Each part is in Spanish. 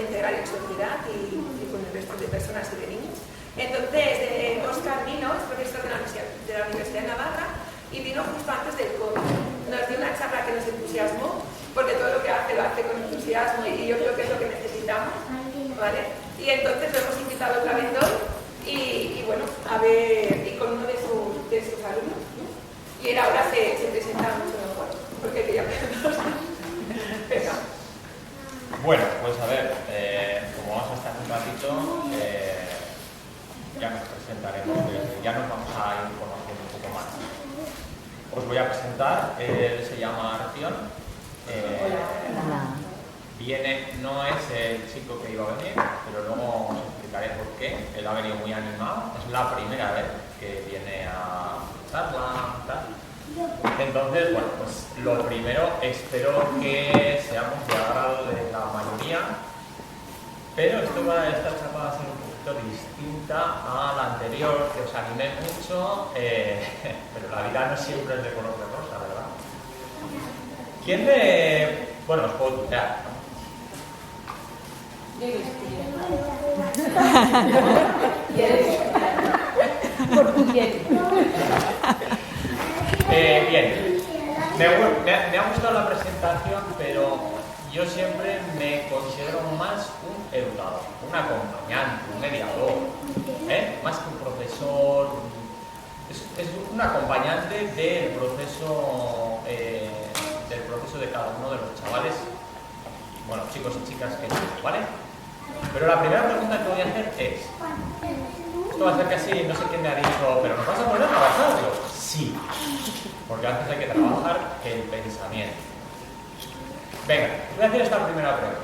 integral en sociedad y con el resto de personas y de niños. Entonces, Óscar vino, es profesor de la Universidad de Navarra, y vino justo antes del COVID. Nos dio una charla que nos entusiasmó, porque todo lo que hace lo hace con entusiasmo y yo creo que es lo que necesitamos, ¿vale? Y entonces lo hemos invitado otra vez hoy y bueno, a ver, y con uno de sus alumnos, ¿no? Y él ahora se presenta mucho mejor, porque quería preguntaros. Venga. Bueno, pues a ver, como vamos a estar un ratito, ya nos presentaremos, ya nos vamos a ir conociendo un poco más. Os voy a presentar, él se llama Arción. Viene, no es el chico que iba a venir, pero luego os explicaré por qué. Él ha venido muy animado, es la primera vez que viene a charla, tal. Entonces, bueno, pues lo primero, espero que seamos de agrado de la mayoría, pero esta charla va a ser un poquito distinta a la anterior, que os animé mucho, pero la vida no siempre es de color de rosa, ¿verdad? ¿Quién de...? Bueno, os puedo tutear, ¿no? Por tu bien. Bien, me ha gustado la presentación, pero yo siempre me considero más un educador, un acompañante, un mediador, más que un profesor. Es un acompañante del proceso de cada uno de los chavales, bueno, chicos y chicas que tengo, ¿vale? Pero la primera pregunta que voy a hacer es, esto va a ser casi, no sé quién me ha dicho, pero ¿nos vas a poner a trabajar? Digo, sí, porque antes hay que trabajar el pensamiento. Venga, voy a hacer esta primera pregunta.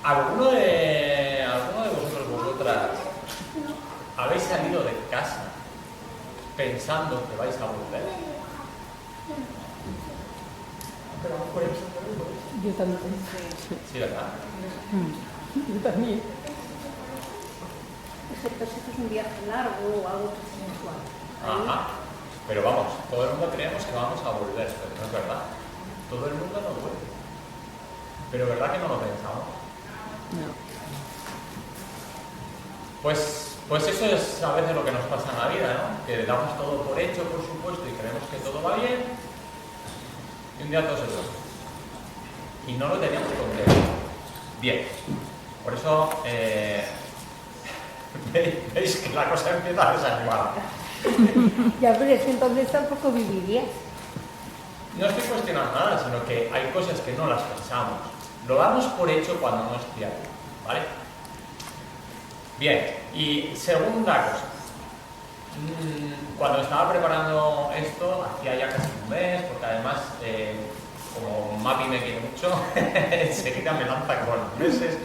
¿Alguno de vosotras habéis salido de casa pensando que vais a volver? Yo también. Sí, ¿verdad? Yo también. Excepto si es un viaje largo o algo sensual. Ajá. Pero vamos, todo el mundo creemos que vamos a volver, pero no es verdad. Todo el mundo no vuelve. Pero ¿verdad que no lo pensamos? No. Pues eso es a veces lo que nos pasa en la vida, ¿no? Que damos todo por hecho, por supuesto, y creemos que todo va bien, y un día todo se vuelve. Y no lo teníamos contento. Bien. Por eso veis que la cosa empieza a desanimar. Ya, pero es que entonces tampoco vivirías. No estoy cuestionando nada, sino que hay cosas que no las pensamos. Lo damos por hecho cuando no es cierto, ¿vale? Bien, y segunda cosa. Cuando estaba preparando esto, hacía ya casi un mes, porque además, como Mapi me quiere mucho, enseguida me lanza con los meses,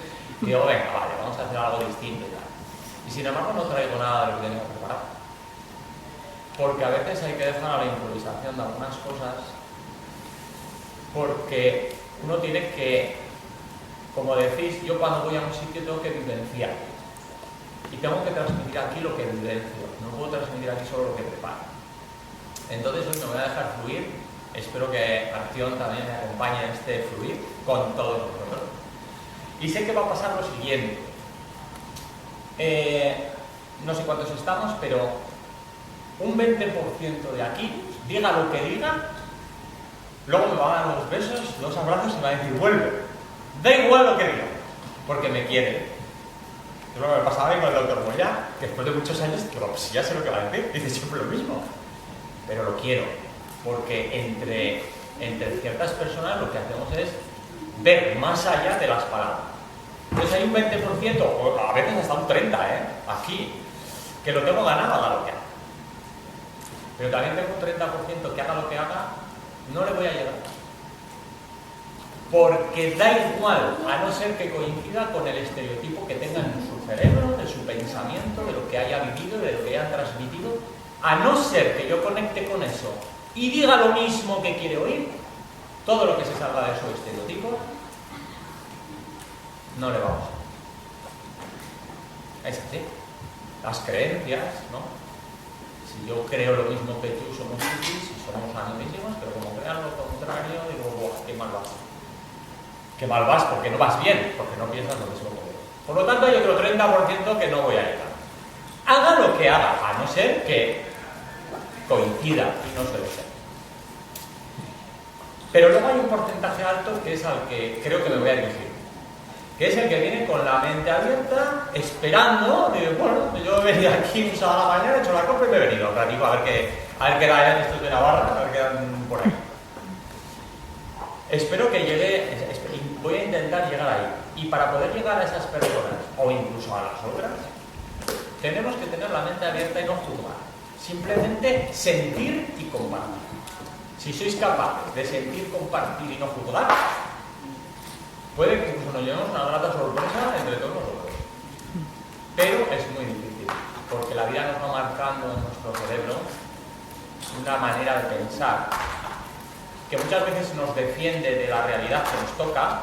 y digo, venga, vale, vamos a hacer algo distinto y tal. Y sin embargo no traigo nada de lo que tenía preparado. Porque a veces hay que dejar a la improvisación de algunas cosas, porque uno tiene que, como decís, yo cuando voy a un sitio tengo que vivenciar. Y tengo que transmitir aquí lo que vivencio, no puedo transmitir aquí solo lo que preparo. Entonces hoy me voy a dejar fluir, espero que Acción también me acompañe en este fluir con todos nosotros. Y sé que va a pasar lo siguiente. No sé cuántos estamos, pero un 20% de aquí, diga lo que diga, luego me va a dar los besos, los abrazos y me va a decir, vuelve. Da igual lo que diga, porque me quiere. Es lo que me pasaba con el doctor Moya, que después de muchos años, digo, pues ya sé lo que va a decir, dice siempre lo mismo. Pero lo quiero, porque entre ciertas personas lo que hacemos es ver más allá de las palabras. Entonces hay un 20%, o a veces hasta un 30%, aquí, que lo tengo ganado, haga lo que haga. Pero también tengo un 30% que haga lo que haga, no le voy a llegar. Porque da igual, a no ser que coincida con el estereotipo que tengan en su cerebro, de su pensamiento, de lo que haya vivido, de lo que haya transmitido, a no ser que yo conecte con eso y diga lo mismo que quiere oír, todo lo que se salga de su estereotipo, no le vamos a... Es así. Las creencias, ¿no? Si yo creo lo mismo que tú, somos frikis y somos amiguísimos, pero como crean lo contrario, digo, ¡buah, qué mal va! que mal vas porque no vas bien, porque no piensas lo mismo que yo. Por lo tanto, hay otro 30% que no voy a llegar. Haga lo que haga, a no ser que coincida, y no suele ser. Pero luego hay un porcentaje alto que es al que creo que me voy a dirigir, que es el que viene con la mente abierta, esperando, digo, bueno, yo he venido aquí un sábado a la mañana, he hecho la compra y me he venido un ratito a ver qué dan estos de Navarra, a ver qué dan por ahí. Espero que llegue, voy a intentar llegar ahí. Y para poder llegar a esas personas, o incluso a las otras, tenemos que tener la mente abierta y no juzgar. Simplemente sentir y compartir. Si sois capaces de sentir, compartir y no juzgar, puede que incluso nos llevemos una grata sorpresa entre todos nosotros. Pero es muy difícil, porque la vida nos va marcando en nuestro cerebro una manera de pensar que muchas veces nos defiende de la realidad que nos toca,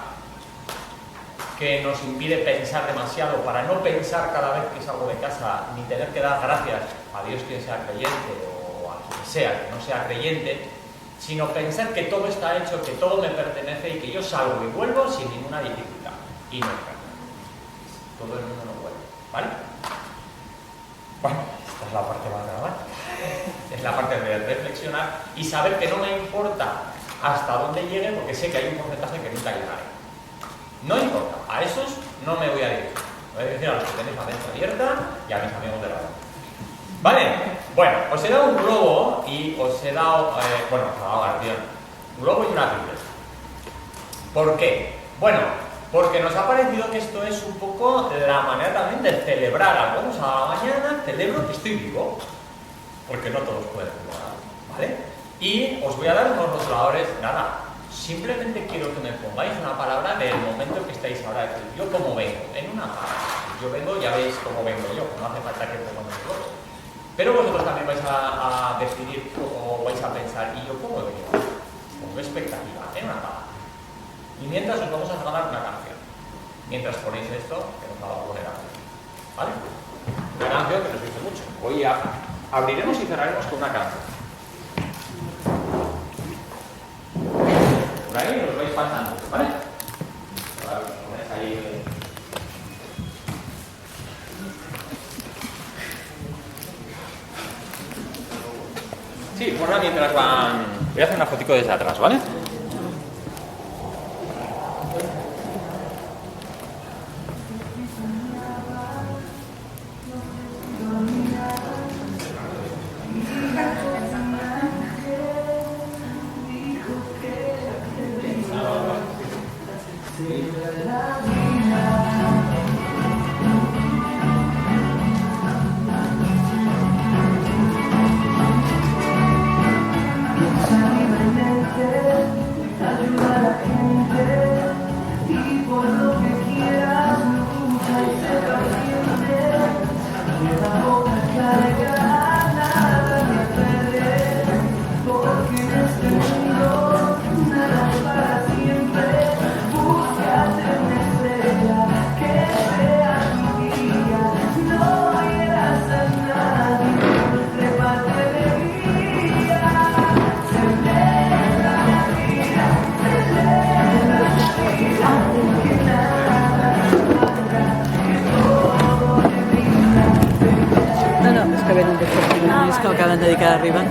que nos impide pensar demasiado para no pensar cada vez que salgo de casa, ni tener que dar gracias a Dios quien sea creyente o a quien sea que no sea creyente, sino pensar que todo está hecho, que todo me pertenece y que yo salgo y vuelvo sin ninguna dificultad. Y no es verdad. Todo el mundo no vuelve, ¿vale? Bueno, esta es la parte más dramática. Es la parte de reflexionar y saber que no me importa hasta dónde llegue, porque sé que hay un porcentaje que nunca llegaré. No importa, a esos no me voy a dirigir. Voy a decir a los que tenéis la mente abierta y a mis amigos de la vida. ¿Vale? Bueno, os he dado un globo y os he dado, os he dado García, un globo y una triple. ¿Por qué? Bueno, porque nos ha parecido que esto es un poco la manera también de celebrar algo. Vamos a la mañana, celebro que estoy vivo, porque no todos pueden celebrar, ¿vale? Y os voy a dar unos rotuladores, nada. Simplemente quiero que me pongáis una palabra del momento que estáis ahora. Es decir, yo cómo vengo, en una palabra. Yo vengo, ya veis cómo vengo yo, no hace falta que pongamos el globo. Pero vosotros también vais a decidir cómo vais a pensar, y yo cómo vengo. Pongo expectativa, en una palabra. Y mientras os vamos a regalar una canción. Mientras ponéis esto, que nos va a poner aquí. ¿Vale? Una canción que nos dice mucho. Hoy abriremos y cerraremos con una canción. Por ahí os vais pasando, ¿vale? Ahí. Sí, bueno, mientras van... Voy a hacer una fotico desde atrás, ¿vale? Es que acaban de dedicar arriba.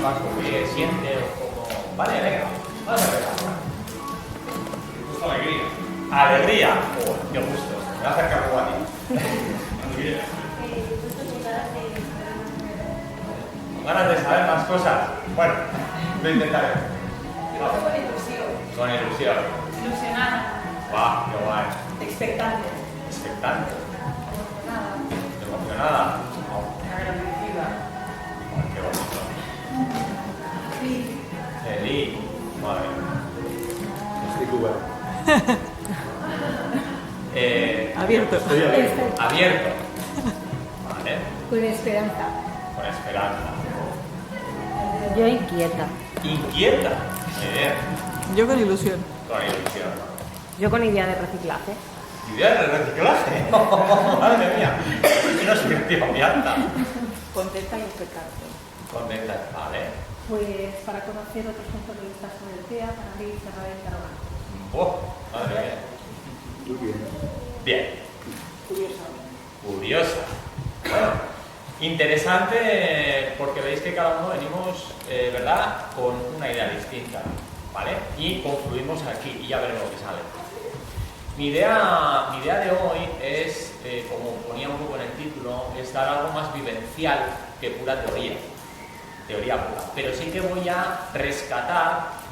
sepas lo que siente o cómo... Vale, venga, vamos a ver. Justo alegría. Alegría. Oh, qué gusto. Me va a acercar algo a ti. Con ganas de saber más cosas. Bueno, lo intentaré. Con ilusión. Con ilusión. Ilusionada. ¡Guau! ¡Qué guay! Expectante. Expectante. Nada. Emocionada. Agradecida. Oh, ¡qué bonito! Feliz. Madre mía. Abierto. Abierto. Vale. Con esperanza. Con esperanza. Yo inquieta. Inquieta. Bien. Yo con ilusión. Con ilusión. Yo con idea de reciclaje. Idea de reciclaje. Madre mía. No es subjetivo, mi alta. Contenta y expectante. Contenta. Vale. Pues para conocer otros puntos de vista sobre el TEA, para abrir y cerrar el interrogante. Madre mía. Muy bien. Bien. Curiosa. Bueno, interesante porque veis que cada uno venimos, ¿verdad?, con una idea distinta, ¿vale? Y confluimos aquí y ya veremos lo que sale. Mi idea de hoy es, como ponía un poco en el título, es dar algo más vivencial que pura teoría pura. Pero sí que voy a rescatar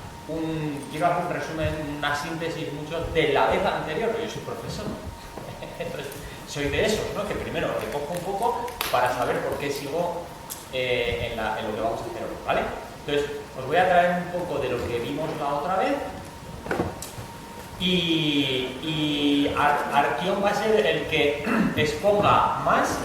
quiero hacer un resumen, una síntesis mucho de la vez anterior, porque yo soy profesor. Entonces, soy de esos, ¿no? Que primero recojo un poco para saber por qué sigo en lo que vamos a hacer hoy, ¿vale? Entonces, os voy a traer un poco de lo que vimos la otra vez y Arquión va a ser el que exponga más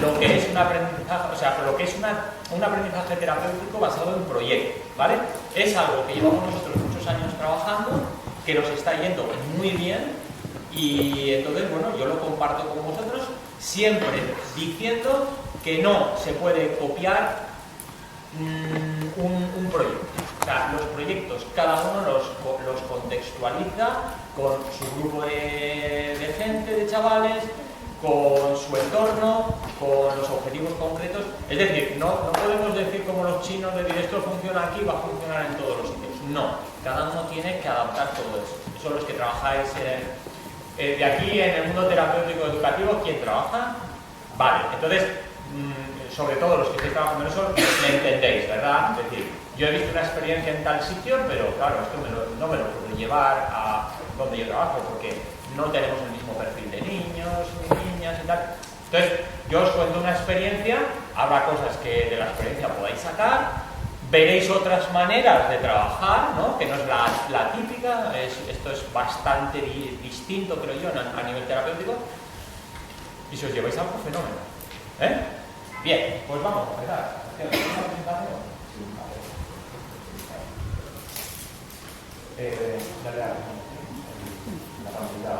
lo que es un aprendizaje, o sea, lo que es un aprendizaje terapéutico basado en proyectos, ¿vale? Es algo que llevamos nosotros muchos años trabajando, que nos está yendo muy bien y entonces, bueno, yo lo comparto con vosotros, siempre diciendo que no se puede copiar un proyecto. O sea, los proyectos cada uno los contextualiza con su grupo de gente, de chavales, con su entorno, con los objetivos concretos. Es decir, no podemos decir como los chinos de decir esto funciona aquí, va a funcionar en todos los sitios. No, cada uno tiene que adaptar todo eso. Son los que trabajáis de aquí en el mundo terapéutico educativo. ¿Quién trabaja? Vale, entonces, sobre todo los que estáis trabajando en eso, me entendéis, ¿verdad? Es decir, yo he visto una experiencia en tal sitio, pero claro, esto no me lo puedo llevar a donde yo trabajo, porque no tenemos el mismo perfil de niños, niñas y tal. Entonces, yo os cuento una experiencia, habrá cosas que de la experiencia podáis sacar, veréis otras maneras de trabajar, ¿no? Que no es la típica, esto es bastante distinto, creo yo, a nivel terapéutico, y si os lleváis algo, fenómeno. Bien, pues vamos a empezar. Dale a la pantalla.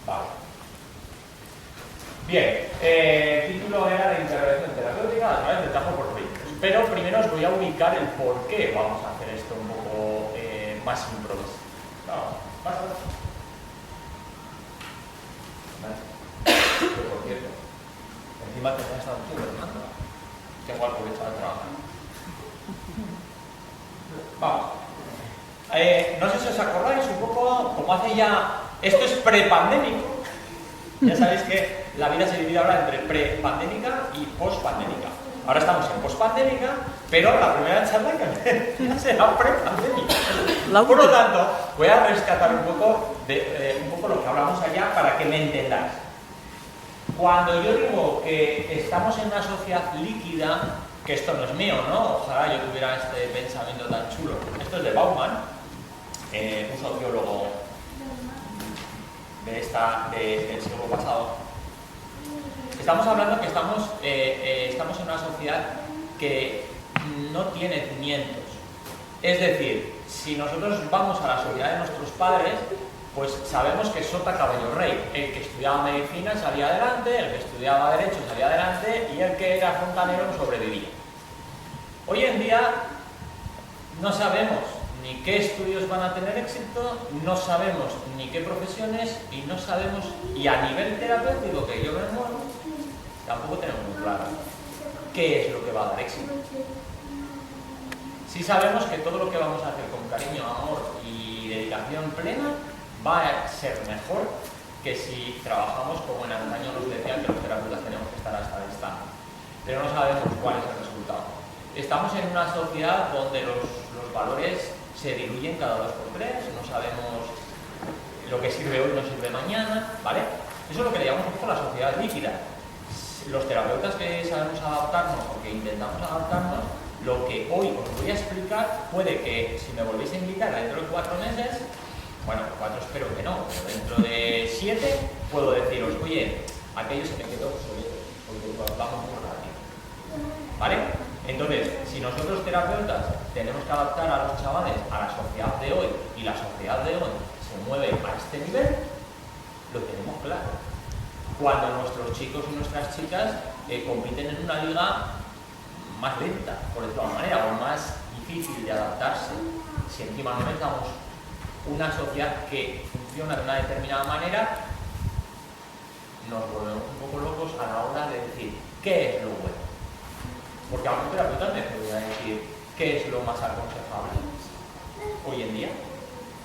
Vale. Bien, el título era de intervención terapéutica a través del trabajo por proyectos. Pero primero os voy a ubicar el por qué vamos a hacer esto un poco más improvisado. Pasa. Pero por cierto, encima te has estado tú, Fernando. Tengo algo que echar a trabajar. Vamos. No sé si os acordáis un poco, como hace ya... Esto es prepandémico. Ya sabéis que la vida se divide ahora entre prepandémica y pospandémica. Ahora estamos en pospandémica, pero la primera charla ya será prepandémica. Por lo tanto, voy a rescatar un poco lo que hablamos allá para que me entendáis. Cuando yo digo que estamos en una sociedad líquida, que esto no es mío, ¿no? Ojalá yo tuviera este pensamiento tan chulo. Esto es de Bauman, un sociólogo del siglo pasado. Estamos hablando que estamos en una sociedad que no tiene cimientos. Es decir, si nosotros vamos a la sociedad de nuestros padres, pues sabemos que sota caballo rey. El que estudiaba medicina salía adelante, el que estudiaba derecho salía adelante y el que era fontanero sobrevivía. Hoy en día no sabemos ni qué estudios van a tener éxito, no sabemos ni qué profesiones y no sabemos, y a nivel terapéutico que yo me muevo, tampoco tenemos muy claro qué es lo que va a dar éxito. Sí sabemos que todo lo que vamos a hacer con cariño, amor y dedicación plena va a ser mejor que si trabajamos como en antaño nos decían que los terapeutas tenemos que estar hasta el instante. Pero no sabemos cuál es el resultado. Estamos en una sociedad donde los valores se diluyen cada 2 por 3, no sabemos lo que sirve hoy no sirve mañana, ¿vale? Eso es lo que le llamamos un poco la sociedad líquida. Los terapeutas que sabemos adaptarnos o que intentamos adaptarnos, lo que hoy os voy a explicar puede que si me volvéis a invitar dentro de 4 meses, bueno, 4 espero que no, pero dentro de 7 puedo deciros, oye, aquello se me quedó obsoleto, porque vamos muy rápido, ¿vale? Entonces, si nosotros terapeutas tenemos que adaptar a los chavales a la sociedad de hoy y la sociedad de hoy se mueve a este nivel, lo tenemos claro. Cuando nuestros chicos y nuestras chicas compiten en una liga más lenta, por decirlo de alguna manera, o más difícil de adaptarse, si encima no metamos una sociedad que funciona de una determinada manera, nos volvemos un poco locos a la hora de decir qué es lo bueno. Porque a un terapeuta me podría decir qué es lo más aconsejable hoy en día.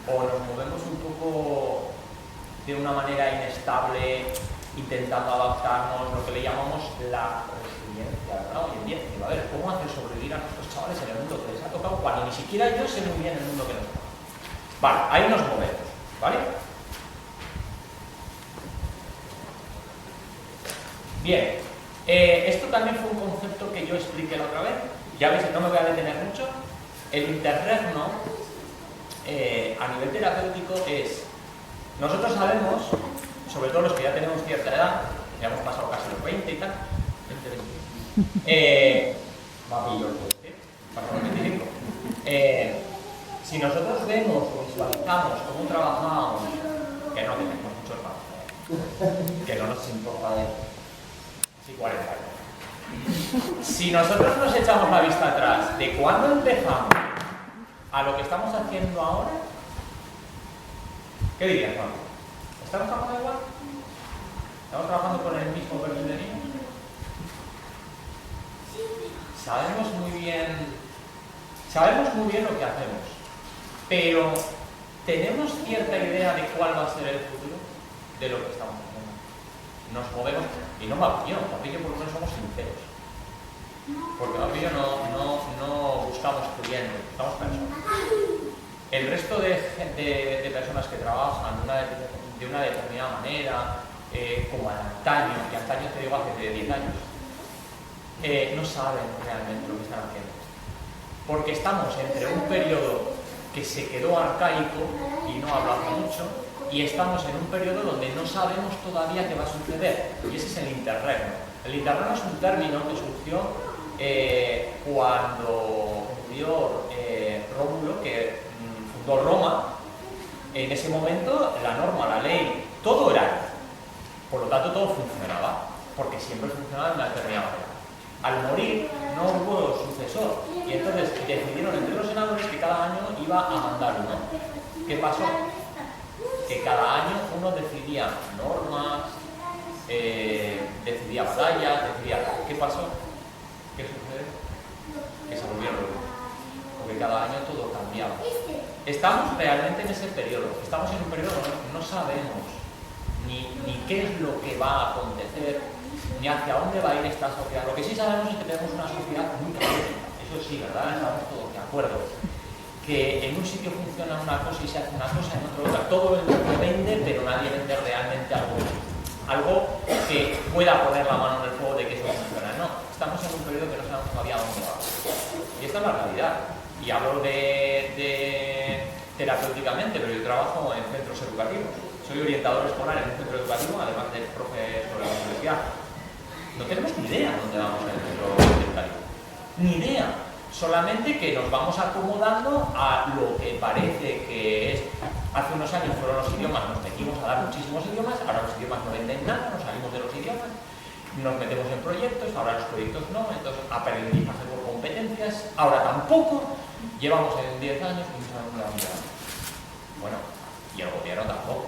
O nos movemos un poco de una manera inestable, intentando adaptarnos, lo que le llamamos la resiliencia, ¿verdad? Hoy en día, a ver, ¿cómo hacer sobrevivir a nuestros chavales en el mundo que les ha tocado cuando ni siquiera yo sé muy bien el mundo que nos toca? Vale, ahí nos movemos, ¿vale? Bien. Esto también fue un concepto que yo expliqué la otra vez, ya veis, no me voy a detener mucho. El interregno a nivel terapéutico es, nosotros sabemos, sobre todo los que ya tenemos cierta edad, ya hemos pasado casi los 20 y tal, 20, va a pillar pasamos los 25. Si nosotros vemos o visualizamos cómo trabajamos, que no tenemos mucho más, que no nos importa de sí, 40 años. Si nosotros nos echamos la vista atrás de cuándo empezamos a lo que estamos haciendo ahora, ¿qué dirías, Juan? ¿Estamos trabajando igual? ¿Estamos trabajando con el mismo perfil de niños? Sabemos muy bien lo que hacemos, pero ¿tenemos cierta idea de cuál va a ser el futuro de lo que estamos haciendo? Nos movemos, y no Papi y yo por lo menos somos sinceros, porque Papi y yo no buscamos clientes, buscamos personas. El resto de personas que trabajan de una determinada manera, como antaño, y antaño te digo hace 10 años, no saben realmente lo que están haciendo, porque estamos entre un periodo que se quedó arcaico y no avanza mucho, y estamos en un periodo donde no sabemos todavía qué va a suceder, y ese es el interregno. El interregno es un término que surgió cuando murió Rómulo, que fundó Roma. En ese momento la norma, la ley, todo era, por lo tanto todo funcionaba, porque siempre funcionaba de una determinada manera. Al morir no hubo sucesor, y entonces decidieron entre los senadores que cada año iba a mandar uno. ¿Qué pasó? Que cada año uno decidía normas, decidía batallas, ¿qué pasó? ¿Qué sucede? Que se volvieron locos, porque cada año todo cambiaba. Estamos realmente en ese periodo, estamos en un periodo donde no sabemos ni qué es lo que va a acontecer, ni hacia dónde va a ir esta sociedad. Lo que sí sabemos es que tenemos una sociedad muy caótica, eso sí, ¿verdad? Estamos todos de acuerdo. Que en un sitio funciona una cosa y se hace una cosa, en otro otra. Todo el mundo vende, pero nadie vende realmente algo que pueda poner la mano en el fuego de que eso funciona. No, estamos en un periodo que no sabemos todavía dónde va. Y esta es la realidad. Y hablo de terapéuticamente, pero yo trabajo en centros educativos. Soy orientador escolar en un centro educativo, además de profesor de la universidad. No tenemos ni idea dónde vamos en el centro educativo. Ni idea. Solamente que nos vamos acomodando a lo que parece que es. Hace unos años fueron los idiomas, nos metimos a dar muchísimos idiomas, ahora los idiomas no venden nada, nos salimos de los idiomas, nos metemos en proyectos, ahora los proyectos no, entonces aprendizaje por competencias, ahora tampoco. llevamos en 10 años y no sabemos de dónde vamos. Bueno, y el gobierno tampoco.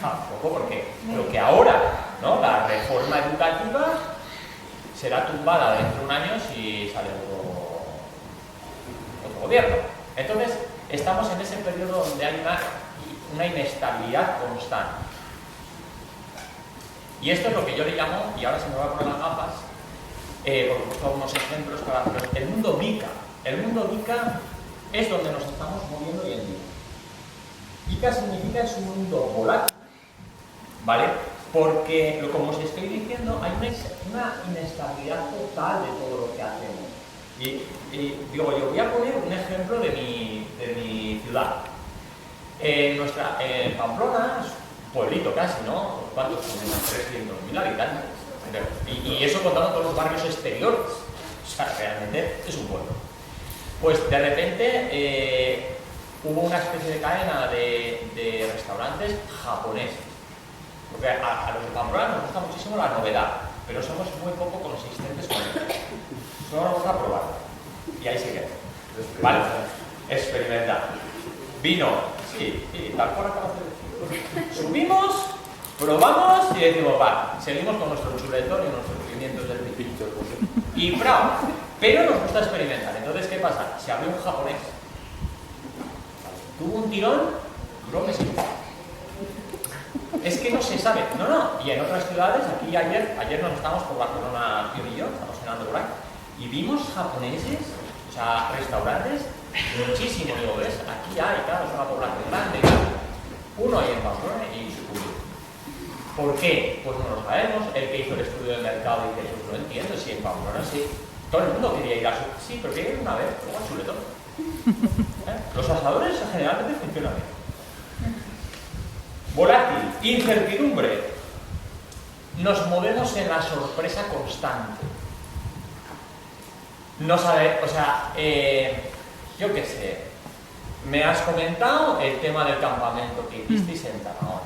Tampoco porque lo que ahora, ¿no? La reforma educativa será tumbada dentro de un año si sale otro gobierno. Entonces, estamos en ese periodo donde hay una inestabilidad constante. Y esto es lo que yo le llamo, y ahora se me va a poner las gafas, porque he puesto unos ejemplos para el mundo VICA. El mundo VICA es donde nos estamos moviendo hoy en día. VICA significa es un mundo volátil, ¿vale? Porque, como os estoy diciendo, hay una inestabilidad total de todo lo que hacemos. Y digo, yo voy a poner un ejemplo de mi ciudad. Pamplona es un pueblito casi, ¿no? ¿Cuántos tenemos? 300.000 habitantes. Y eso contando todos los barrios exteriores. O sea, realmente es un pueblo. Pues de repente hubo una especie de cadena de restaurantes japoneses. Porque a los de Pamplona nos gusta muchísimo la novedad, pero somos muy poco consistentes con ello. Solo vamos a probar. Y ahí sigue. ¿Vale? Experimentar. Vino, sí, tal cual acabas de decir. Subimos, probamos y decimos, va, seguimos con nuestro chuletón y nuestros pimientos del pimiento. Y bravo. Pero nos gusta experimentar. Entonces, ¿qué pasa? Se abrió un japonés. Tuvo un tirón, duró meses. Es que no se sabe. No. Y en otras ciudades, aquí ayer nos estamos por Barcelona, Tío y yo, estamos cenando por ahí, y vimos japoneses, o sea, restaurantes, muchísimo. Digo, ¿ves? Aquí hay, claro, es una población grande. Uno hay en Pamplona y su público. ¿Por qué? Pues no lo sabemos. El que hizo el estudio de mercado dice, pues no entiendo, si en Pamplona sí. Todo el mundo quería ir a su... Sí, pero quería ir una vez, luego al chuletón. Los asadores generalmente funcionan bien. Volátil, incertidumbre. Nos movemos en la sorpresa constante. No sabe, o sea, yo qué sé, me has comentado el tema del campamento que hicisteis en Tarragona.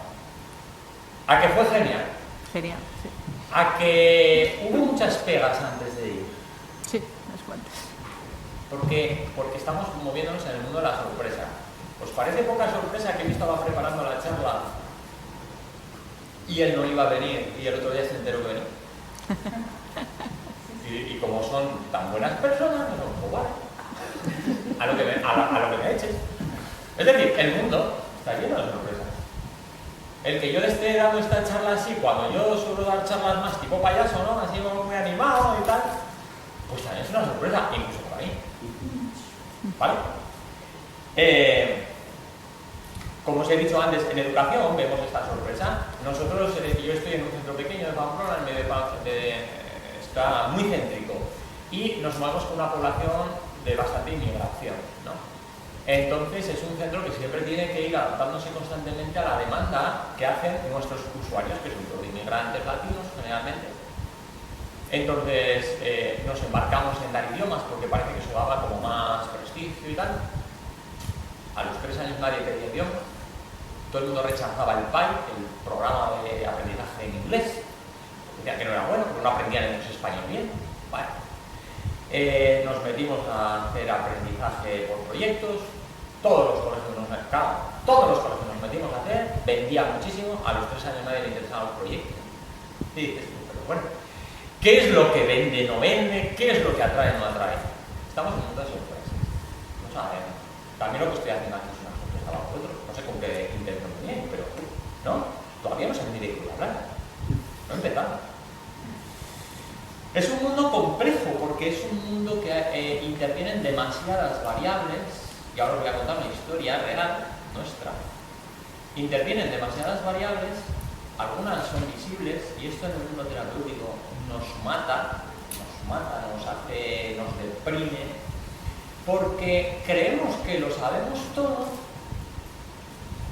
¿A que fue genial? Genial, sí. ¿A que hubo muchas pegas antes de ir? Sí, unas cuantas. Porque estamos moviéndonos en el mundo de la sorpresa. ¿Os parece poca sorpresa que yo estaba preparando la charla y él no iba a venir y el otro día se enteró que venía? Y como son tan buenas personas, pues vale. A lo que me eches. Es decir, el mundo está lleno de sorpresas. El que yo le esté dando esta charla así, cuando yo suelo dar charlas más tipo payaso, ¿no? Así como muy animado y tal, pues también es una sorpresa, incluso para mí. ¿Vale? Como os he dicho antes, en educación vemos esta sorpresa. Nosotros, yo estoy en un centro pequeño de Pamplona, en medio está muy céntrico, y nos movemos con una población de bastante inmigración, ¿no? Entonces es un centro que siempre tiene que ir adaptándose constantemente a la demanda que hacen nuestros usuarios, que son todos inmigrantes latinos generalmente. Entonces nos embarcamos en dar idiomas porque parece que eso daba como más prestigio y tal. A los 3 años nadie quería idioma. Todo el mundo rechazaba el PAI, el programa de aprendizaje en inglés. Decían que no era bueno, porque no aprendían ellos español bien. Vale. Nos metimos a hacer aprendizaje por proyectos. Todos los colegios nos metimos a hacer. Vendía muchísimo. A los 3 años nadie le interesaban los proyectos. Y dices, pero bueno, ¿qué es lo que vende, no vende? ¿Qué es lo que atrae, no atrae? Estamos en muchas sorpresas. No sabemos. También lo que estoy haciendo aquí es una sorpresa para vosotros. No sé con qué intención venía, pero no, todavía no sé ni de qué voy a hablar. No empezamos. Es un mundo complejo porque es un mundo que intervienen demasiadas variables, y ahora os voy a contar una historia real nuestra. Intervienen demasiadas variables, algunas son visibles, y esto en el mundo terapéutico nos mata, nos deprime, porque creemos que lo sabemos todo,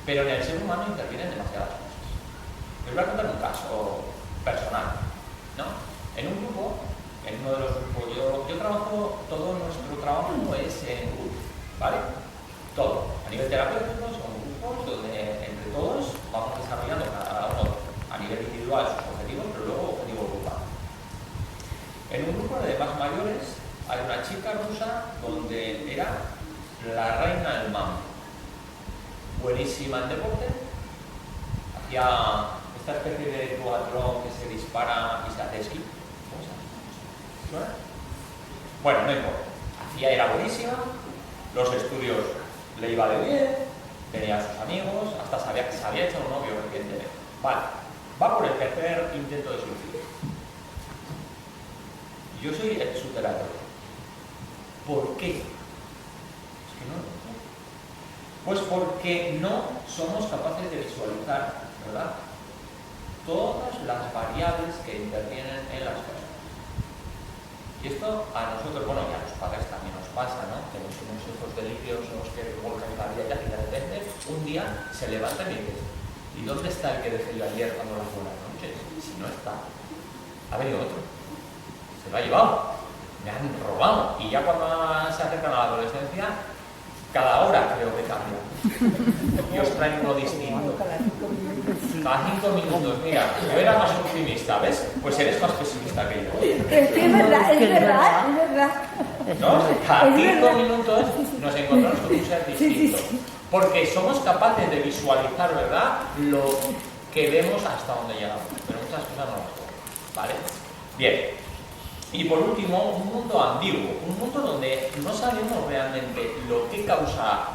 pero en el ser humano intervienen demasiadas cosas. Les voy a contar un caso personal, ¿no? En un grupo, en uno de los grupos, yo trabajo, todo nuestro trabajo es en grupos, ¿vale? Todo. A nivel terapéutico son grupos donde entre todos vamos desarrollando cada uno a nivel individual sus objetivos, pero luego objetivos grupales. En un grupo de más mayores hay una chica rusa donde era la reina del mambo. Buenísima en deporte. Hacía esta especie de duatlón que se dispara y se hace esquí. ¿Cómo se llama? Bueno, no importa. Hacía, era buenísima. Los estudios le iba de bien. Tenía a sus amigos. Hasta sabía que se había hecho un novio recientemente. Vale. Va por el tercer intento de suicidio. Yo soy su terapeuta. ¿Por qué? Es que no lo entiendo. Pues porque no somos capaces de visualizar, ¿verdad?, todas las variables que intervienen en las cosas. Y esto a nosotros, bueno, y a los padres también nos pasa, ¿no? Tenemos unos hijos deliciosos que vuelven la vida y de repente un día se levantan y dicen: ¿y dónde está el que dejé yo ayer cuando las buenas noches? Y si no está, ha venido otro. Se lo ha llevado. Me han robado. Y ya cuando se acercan a la adolescencia, cada hora creo que cambia. Y os traen uno distinto. Cada 5 minutos. Mira, yo era más optimista, ¿ves? Pues eres más pesimista que yo. Es que es verdad, es verdad, es verdad. ¿No? Cada Es 5 verdad. minutos nos encontramos con un ser distinto. Porque somos capaces de visualizar, ¿verdad?, lo que vemos hasta donde llegamos. Pero muchas cosas no las vemos. ¿Vale? Bien. Y por último, un mundo ambiguo, un mundo donde no sabemos realmente lo que causa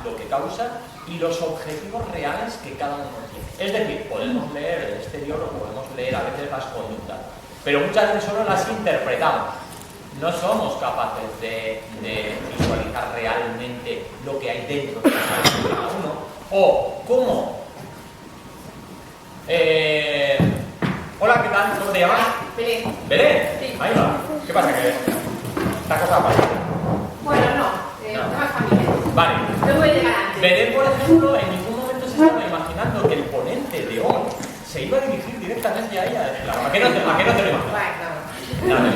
y los objetivos reales que cada uno tiene. Es decir, podemos leer el exterior o podemos leer a veces las conductas, pero muchas veces solo las interpretamos. No somos capaces de visualizar realmente lo que hay dentro de cada uno o cómo. Hola, ¿qué tal? ¿Cómo te llamas? Belén. ¿Belén? Sí. Ahí va. ¿Qué pasa? ¿Que esta cosa pasa? Bueno, no, No. tema familiar. Vale. No voy a llegar antes. Belén, por ejemplo, en ningún momento se estaba imaginando que el ponente de hoy se iba a dirigir directamente a ella. ¿A qué no te lo imaginas? Bueno, Nada.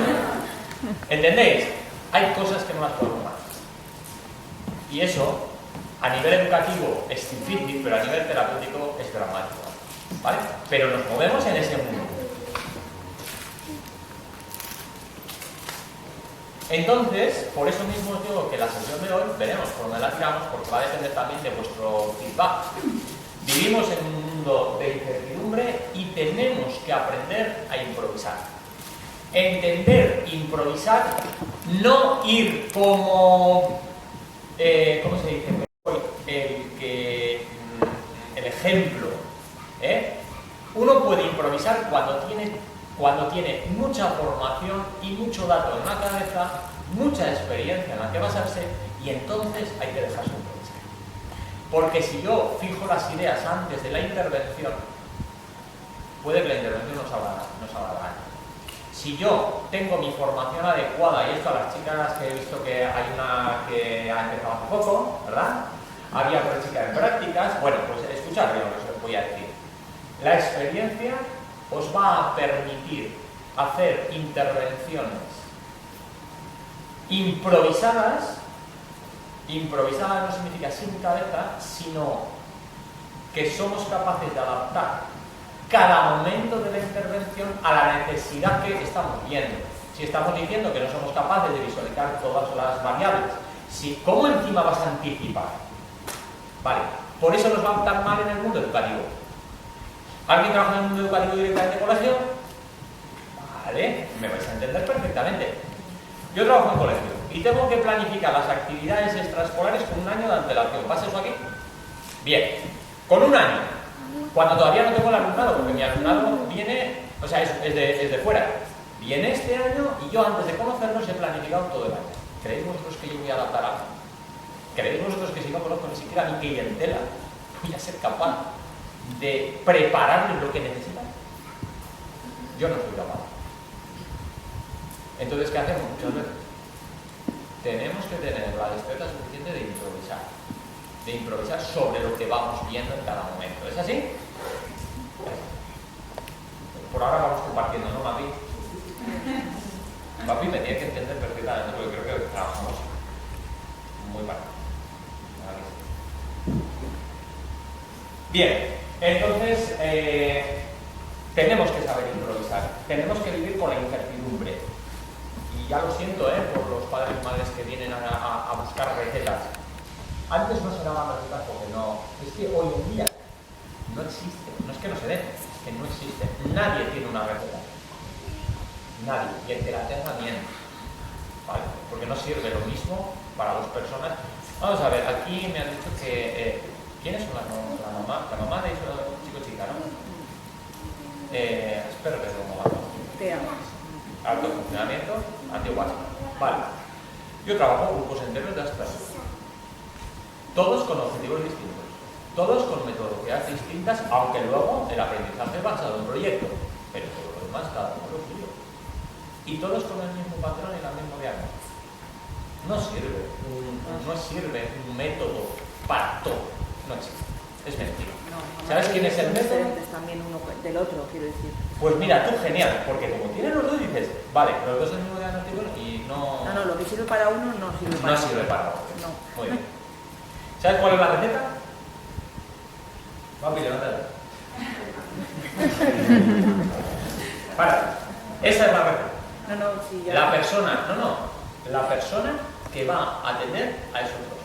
¿Entendéis? Hay cosas que no las podemos más. Y eso, a nivel educativo, es difícil, pero a nivel terapéutico es dramático. ¿Vale? Pero nos movemos en ese mundo. Entonces, por eso mismo os digo que la sesión de hoy veremos por dónde la tiramos, porque va a depender también de vuestro feedback. Vivimos en un mundo de incertidumbre y tenemos que aprender a improvisar. Entender, improvisar, no ir como, ¿cómo se dice? El ejemplo. Uno puede improvisar cuando tiene mucha formación y mucho dato en la cabeza, mucha experiencia en la que basarse, y entonces hay que dejarse improvisar. Porque si yo fijo las ideas antes de la intervención, puede que la intervención no salga daño. Si yo tengo mi formación adecuada, y esto a las chicas que he visto que hay una que ha empezado hace poco, ¿verdad? Había otra chica en prácticas. Bueno, pues escuchad bien lo que os voy a decir. La experiencia os va a permitir hacer intervenciones improvisadas. Improvisadas no significa sin cabeza, sino que somos capaces de adaptar cada momento de la intervención a la necesidad que estamos viendo. Si estamos diciendo que no somos capaces de visualizar todas las variables, ¿cómo encima vas a anticipar? Vale, por eso nos va tan mal en el mundo educativo. ¿Alguien trabaja en el mundo educativo directamente en colegio? Vale, me vais a entender perfectamente. Yo trabajo en colegio y tengo que planificar las actividades extraescolares con un año de antelación. ¿Pasa eso aquí? Bien, con un año. Cuando todavía no tengo el alumnado, porque mi alumnado viene, o sea, es de fuera. Viene este año y yo antes de conocerlos he planificado todo el año. ¿Creéis vosotros que yo voy a adaptar algo? ¿Creéis vosotros que si no conozco ni siquiera mi clientela, voy a ser capaz de prepararles lo que necesitan? Yo no soy capaz. Entonces, ¿qué hacemos muchas veces? Tenemos que tener la destreza suficiente de improvisar sobre lo que vamos viendo en cada momento. ¿Es así? Por ahora vamos compartiendo, ¿no, Mapi? Mapi me tiene que entender perfectamente porque creo que trabajamos muy mal. Bien, entonces tenemos que saber improvisar, tenemos que vivir con la incertidumbre. Y ya lo siento por los padres y madres que vienen a buscar recetas. Antes no se daban recetas porque no. Es que hoy en día no existe. No es que no se den, es que no existe. Nadie tiene una receta. Nadie. Y el que la tenga bien. ¿Vale? Porque no sirve lo mismo para dos personas. Vamos a ver, aquí me han dicho que. ¿Quiénes son la mamá? La mamá de esos chico chica, ¿no? Espero que es como va. Alto funcionamiento, antiguas. Vale. Yo trabajo en grupos enteros de hasta. Todos con objetivos distintos. Todos con metodologías distintas, aunque luego el aprendizaje es basado en proyecto. Pero todo lo demás, cada uno lo suyo. Y todos con el mismo patrón y la misma diagnóstico. No sirve un método para todo. No existe. Es mentira. ¿Sabes quién es el método? También uno del otro, quiero decir. Pues mira, tú genial, porque como tienes los dos dices, vale, los dos el mismo diagnóstico y no... No, lo que sirve para uno no sirve para otro. No sirve para otro. No. Muy bien. ¿Sabes cuál es la receta? Papi, levántate. Para. Esa es la receta. Sí, ya. La persona que va a atender a esos dos.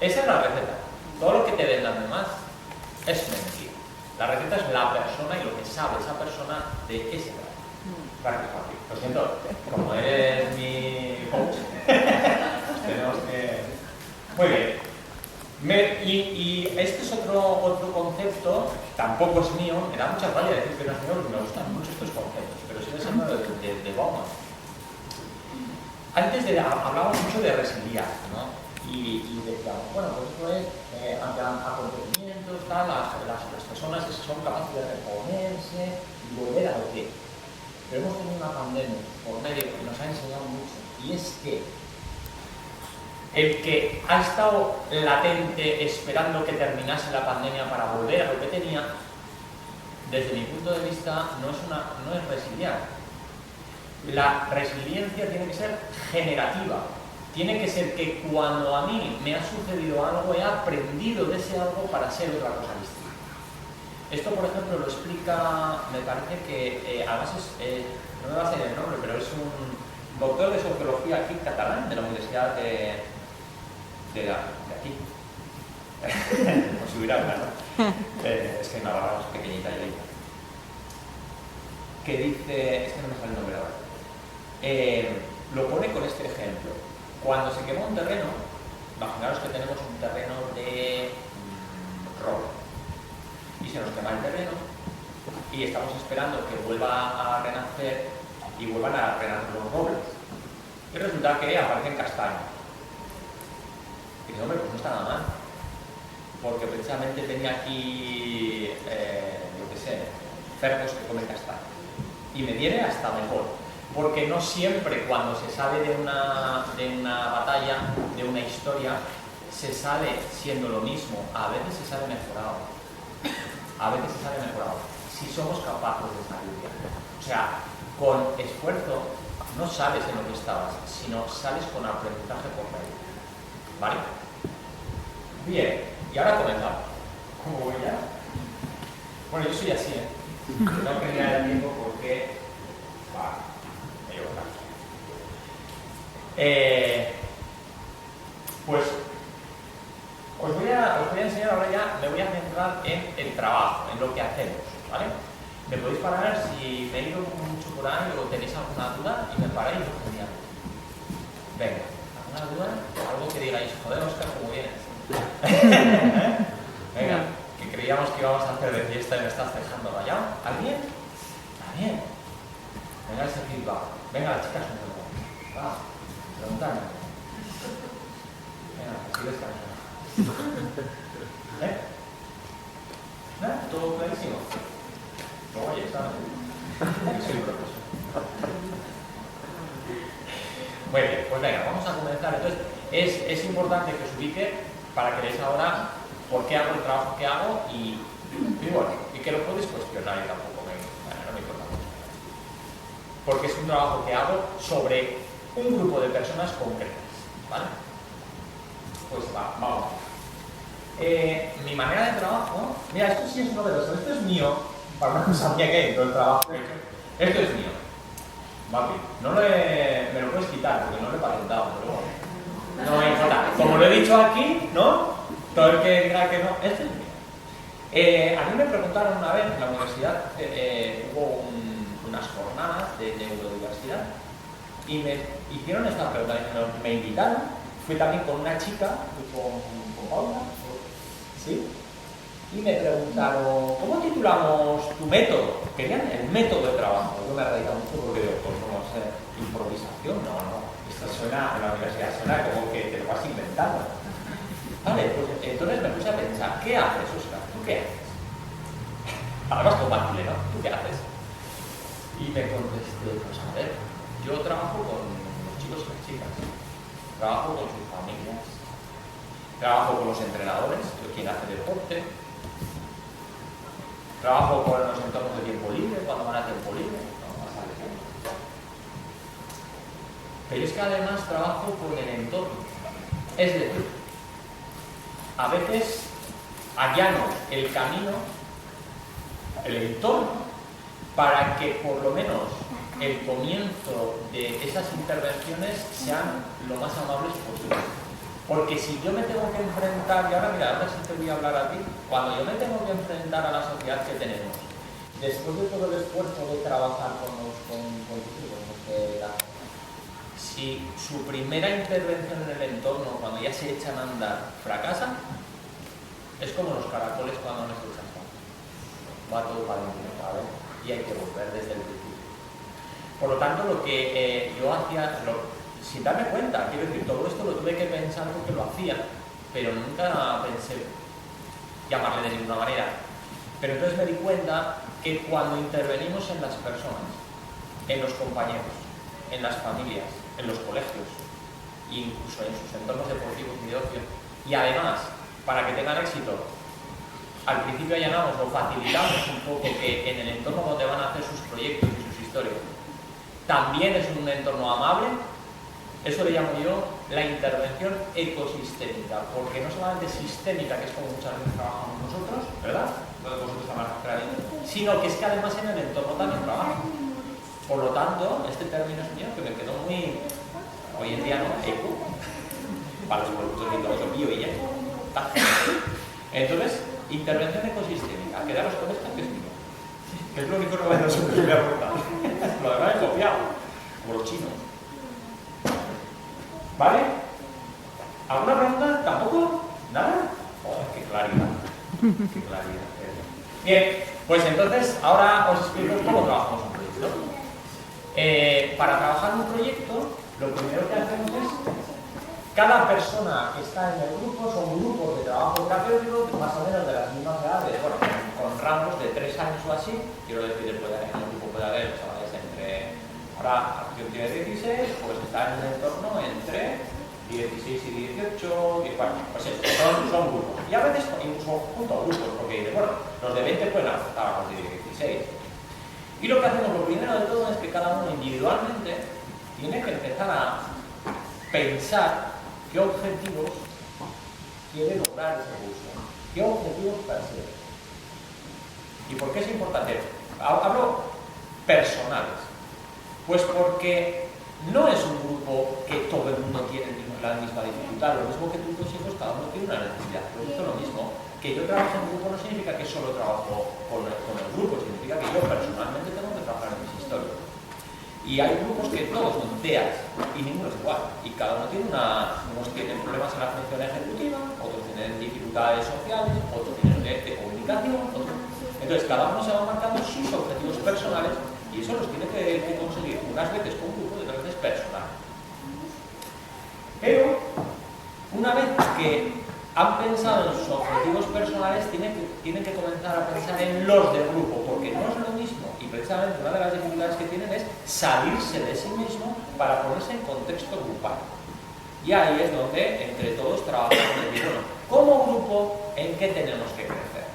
Esa es la receta. Todo lo que te den las demás es mentira. La receta es la persona y lo que sabe esa persona de ese trabajo. Para que fácil. Lo siento, como eres mi coach, tenemos que... Muy bien. Y este es otro concepto, tampoco es mío, me da mucha rabia decir que no es mío porque me gustan mucho estos conceptos, pero sigue siendo de Bauman. Antes hablábamos mucho de resiliencia, ¿no? Y decíamos, bueno, pues esto es ante acontecimientos, tal, las personas son capaces de reponerse y volver a lo que. Pero hemos tenido una pandemia por medio que nos ha enseñado mucho, y es que el que ha estado latente esperando que terminase la pandemia para volver a lo que tenía, desde mi punto de vista, no es resiliencia. La resiliencia tiene que ser generativa. Tiene que ser que cuando a mí me ha sucedido algo, he aprendido de ese algo para ser otra cosa distinta. Esto, por ejemplo, lo explica, me parece que, además no me va a salir el nombre, pero es un doctor de sociología aquí catalán, de la Universidad de aquí. Como si hubiera una, ¿no? Es que Navarra es pequeñita y ahí. Que dice, es que no me sale el nombre ahora. Lo pone con este ejemplo. Cuando se quema un terreno, imaginaros que tenemos un terreno de roble y se nos quema el terreno y estamos esperando que vuelva a renacer y vuelvan a renacer los robles. Y resulta que aparecen castaños. Y dice, hombre, pues no está nada mal, porque precisamente tenía aquí, yo qué sé, cerdos que comen castaños. Y me viene hasta mejor. Porque no siempre cuando se sale de una batalla, de una historia, se sale siendo lo mismo. A veces se sale mejorado. Si somos capaces de salir bien. O sea, con esfuerzo no sales en lo que estabas, sino sales con aprendizaje por medio. ¿Vale? Bien, y ahora comenzamos. ¿Cómo voy ya? Bueno, yo soy así, ¿eh? No aprendí el tiempo porque... Vale. Pues os voy a enseñar ahora ya, me voy a centrar en el trabajo, en lo que hacemos, ¿vale? Me podéis parar si me he ido mucho por ahí o tenéis alguna duda y me paráis, genial. Venga, ¿alguna duda? Algo que digáis, joder, Óscar, ¿cómo vienes? Venga, que creíamos que íbamos a hacer de fiesta y me estás dejando rayado. ¿Alguien? Está bien. Venga ese feedback. Venga, las chicas son muy buenas. Va, preguntadme. Venga, así descansa. ¿Todo clarísimo? No, oye, ¿sabes? Yo soy profesor. Muy bien, pues venga, vamos a comenzar. Entonces, es importante que os ubique para que veáis ahora por qué hago el trabajo que hago y bueno, y que lo podéis cuestionar y tampoco no me importa mucho. Porque es un trabajo que hago sobre un grupo de personas concretas, ¿vale? Pues vamos. Mi manera de trabajo, mira, esto sí es novedoso, esto es mío, para una cosa mía que hay dentro del trabajo. Esto es mío, ¿vale? Me lo puedes quitar porque no lo he patentado, pero bueno. No importa. Como lo he dicho aquí, ¿no? Todo el que diga que no, este es mío. A mí me preguntaron una vez en la universidad, hubo unas jornadas de neurodiversidad y me hicieron esta pregunta, me invitaron, fui también con una chica, fui con Paula, ¿sí? Y me preguntaron, ¿cómo titulamos tu método? Querían el método de trabajo. Yo me he radicado mucho porque digo, pues no sé, improvisación, no. Esto suena, en la universidad suena como que te lo vas inventando. Vale, pues entonces me puse a pensar, ¿qué haces, Óscar? ¿Tú qué haces? Además compatible, ¿no? ¿Tú qué haces? Y me contesté, pues a ver, yo trabajo con los chicos y las chicas, trabajo con sus familias, trabajo con los entrenadores, quien hace deporte, trabajo con los entornos de tiempo libre, cuando van a tiempo libre, ¿no? Pero es que además trabajo con el entorno. Es decir, a veces allano el camino, el entorno, para que por lo menos el comienzo de esas intervenciones sean lo más amables posible. Porque si yo me tengo que enfrentar, y ahora mira, ahora sí te voy a hablar a ti, cuando yo me tengo que enfrentar a la sociedad que tenemos, después de todo el esfuerzo de trabajar con tus hijos, si su primera intervención en el entorno, cuando ya se echan a andar, fracasa, es como los caracoles cuando no se echan a andar. Va todo para adentro, ¿vale? Y hay que volver desde el principio. Por lo tanto, lo que yo hacía, sin darme cuenta, quiero decir, todo esto lo tuve que pensar porque lo hacía, pero nunca pensé llamarle de ninguna manera. Pero entonces me di cuenta que cuando intervenimos en las personas, en los compañeros, en las familias, en los colegios, incluso en sus entornos deportivos y de ocio, y además, para que tengan éxito, al principio allanamos o facilitamos un poco que en el entorno donde van a hacer sus proyectos y sus historias, también es un entorno amable. Eso le llamo yo la intervención ecosistémica, porque no solamente sistémica, que es como muchas veces trabajamos nosotros, ¿verdad? Vosotros también, sino que es que además en el entorno también trabaja. Por lo tanto, este término es mío que me quedó muy, hoy en día no, eco, para los productos de bio y eco. Entonces, intervención ecosistémica, quedaros con esto que es mío. Que es lo único que no se me ha aportado. Lo demás he copiado, como los chinos. ¿Vale? ¿Alguna pregunta? ¿Tampoco? ¿Nada? Oh, qué claridad. Qué claridad. Bien, pues entonces ahora os explico cómo trabajamos un proyecto. Para trabajar un proyecto, lo primero que hacemos es cada persona que está en el grupo son grupos de trabajo terapéutico más o menos de las mismas edades, bueno, con rangos de 3 años o así. Quiero decir, en el grupo puede haber chavales entre, ahora Acción tiene 16, pues está en un entorno entre 16 y 18, y bueno, pues eso, son grupos. Y a veces incluso junto a grupos, porque bueno, los de 20 pueden aceptar a partir de 16. Y lo que hacemos, lo primero de todo, es que cada uno individualmente tiene que empezar a pensar qué objetivos quiere lograr ese curso, qué objetivos persigue. ¿Y por qué es importante? Hablo personales. Pues porque no es un grupo que todo el mundo tiene la misma dificultad, lo mismo que tus hijos, cada uno tiene una necesidad. Pues esto es lo mismo. Que yo trabaje en un grupo no significa que solo trabajo con el grupo, significa que yo personalmente tengo que trabajar en mis historias. Y hay grupos que todos son TEAs y ninguno es igual. Y cada uno tiene unos tienen problemas en la función ejecutiva, otros tienen dificultades sociales, otros tienen de comunicación, otros. Entonces cada uno se va marcando sus objetivos personales y eso los tiene que conseguir unas veces con grupo y otras veces personal. Pero una vez que han pensado en sus objetivos personales, tienen que comenzar a pensar en los del grupo, porque no es lo mismo, y precisamente una de las dificultades que tienen es salirse de sí mismo para ponerse en contexto grupal. Y ahí es donde entre todos trabajamos y decir, bueno, como grupo, ¿en qué tenemos que crecer?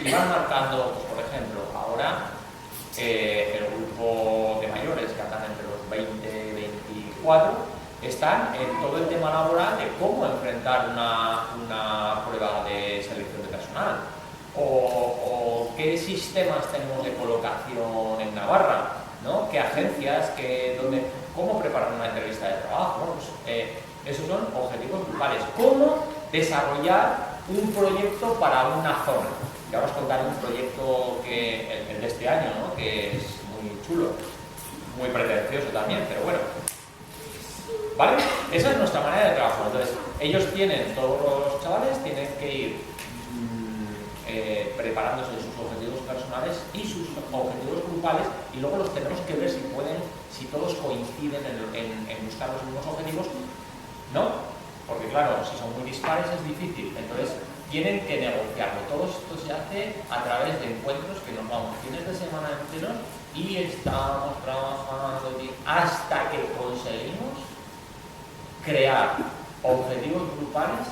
Y van marcando, pues, por ejemplo, ahora el grupo de mayores que andan entre los 20 y 24, están en todo el tema laboral de cómo enfrentar una prueba de selección de personal o qué sistemas tenemos de colocación en Navarra, ¿no? Qué agencias, ¿cómo preparar una entrevista de trabajo? Bueno, pues, esos son objetivos grupales. ¿Cómo desarrollar un proyecto para una zona? Y ahora os contaré un proyecto que, el de este año, ¿no? Que es muy chulo, muy pretencioso también, pero bueno. ¿Vale? Esa es nuestra manera de trabajar. Entonces, ellos tienen, todos los chavales tienen que ir preparándose sus objetivos personales y sus objetivos grupales, y luego los tenemos que ver si pueden, si todos coinciden en buscar los mismos objetivos, ¿no? Porque claro, si son muy dispares es difícil, entonces tienen que negociarlo. Todo esto se hace a través de encuentros que nos vamos fines de semana enteros y estamos trabajando hasta que conseguimos crear objetivos grupales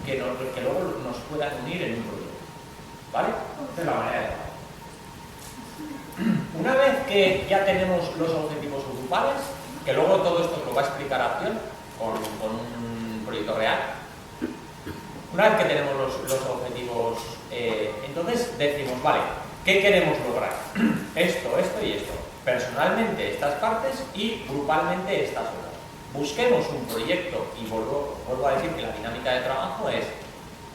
que luego nos puedan unir en un proyecto. ¿Vale? Esta es la manera de trabajar. Una vez que ya tenemos los objetivos grupales, que luego todo esto lo va a explicar Acción con un proyecto real, una vez que tenemos los objetivos, entonces decimos, vale, ¿qué queremos lograr? Esto y esto. Personalmente estas partes y grupalmente estas otras. Busquemos un proyecto, y vuelvo a decir que la dinámica de trabajo es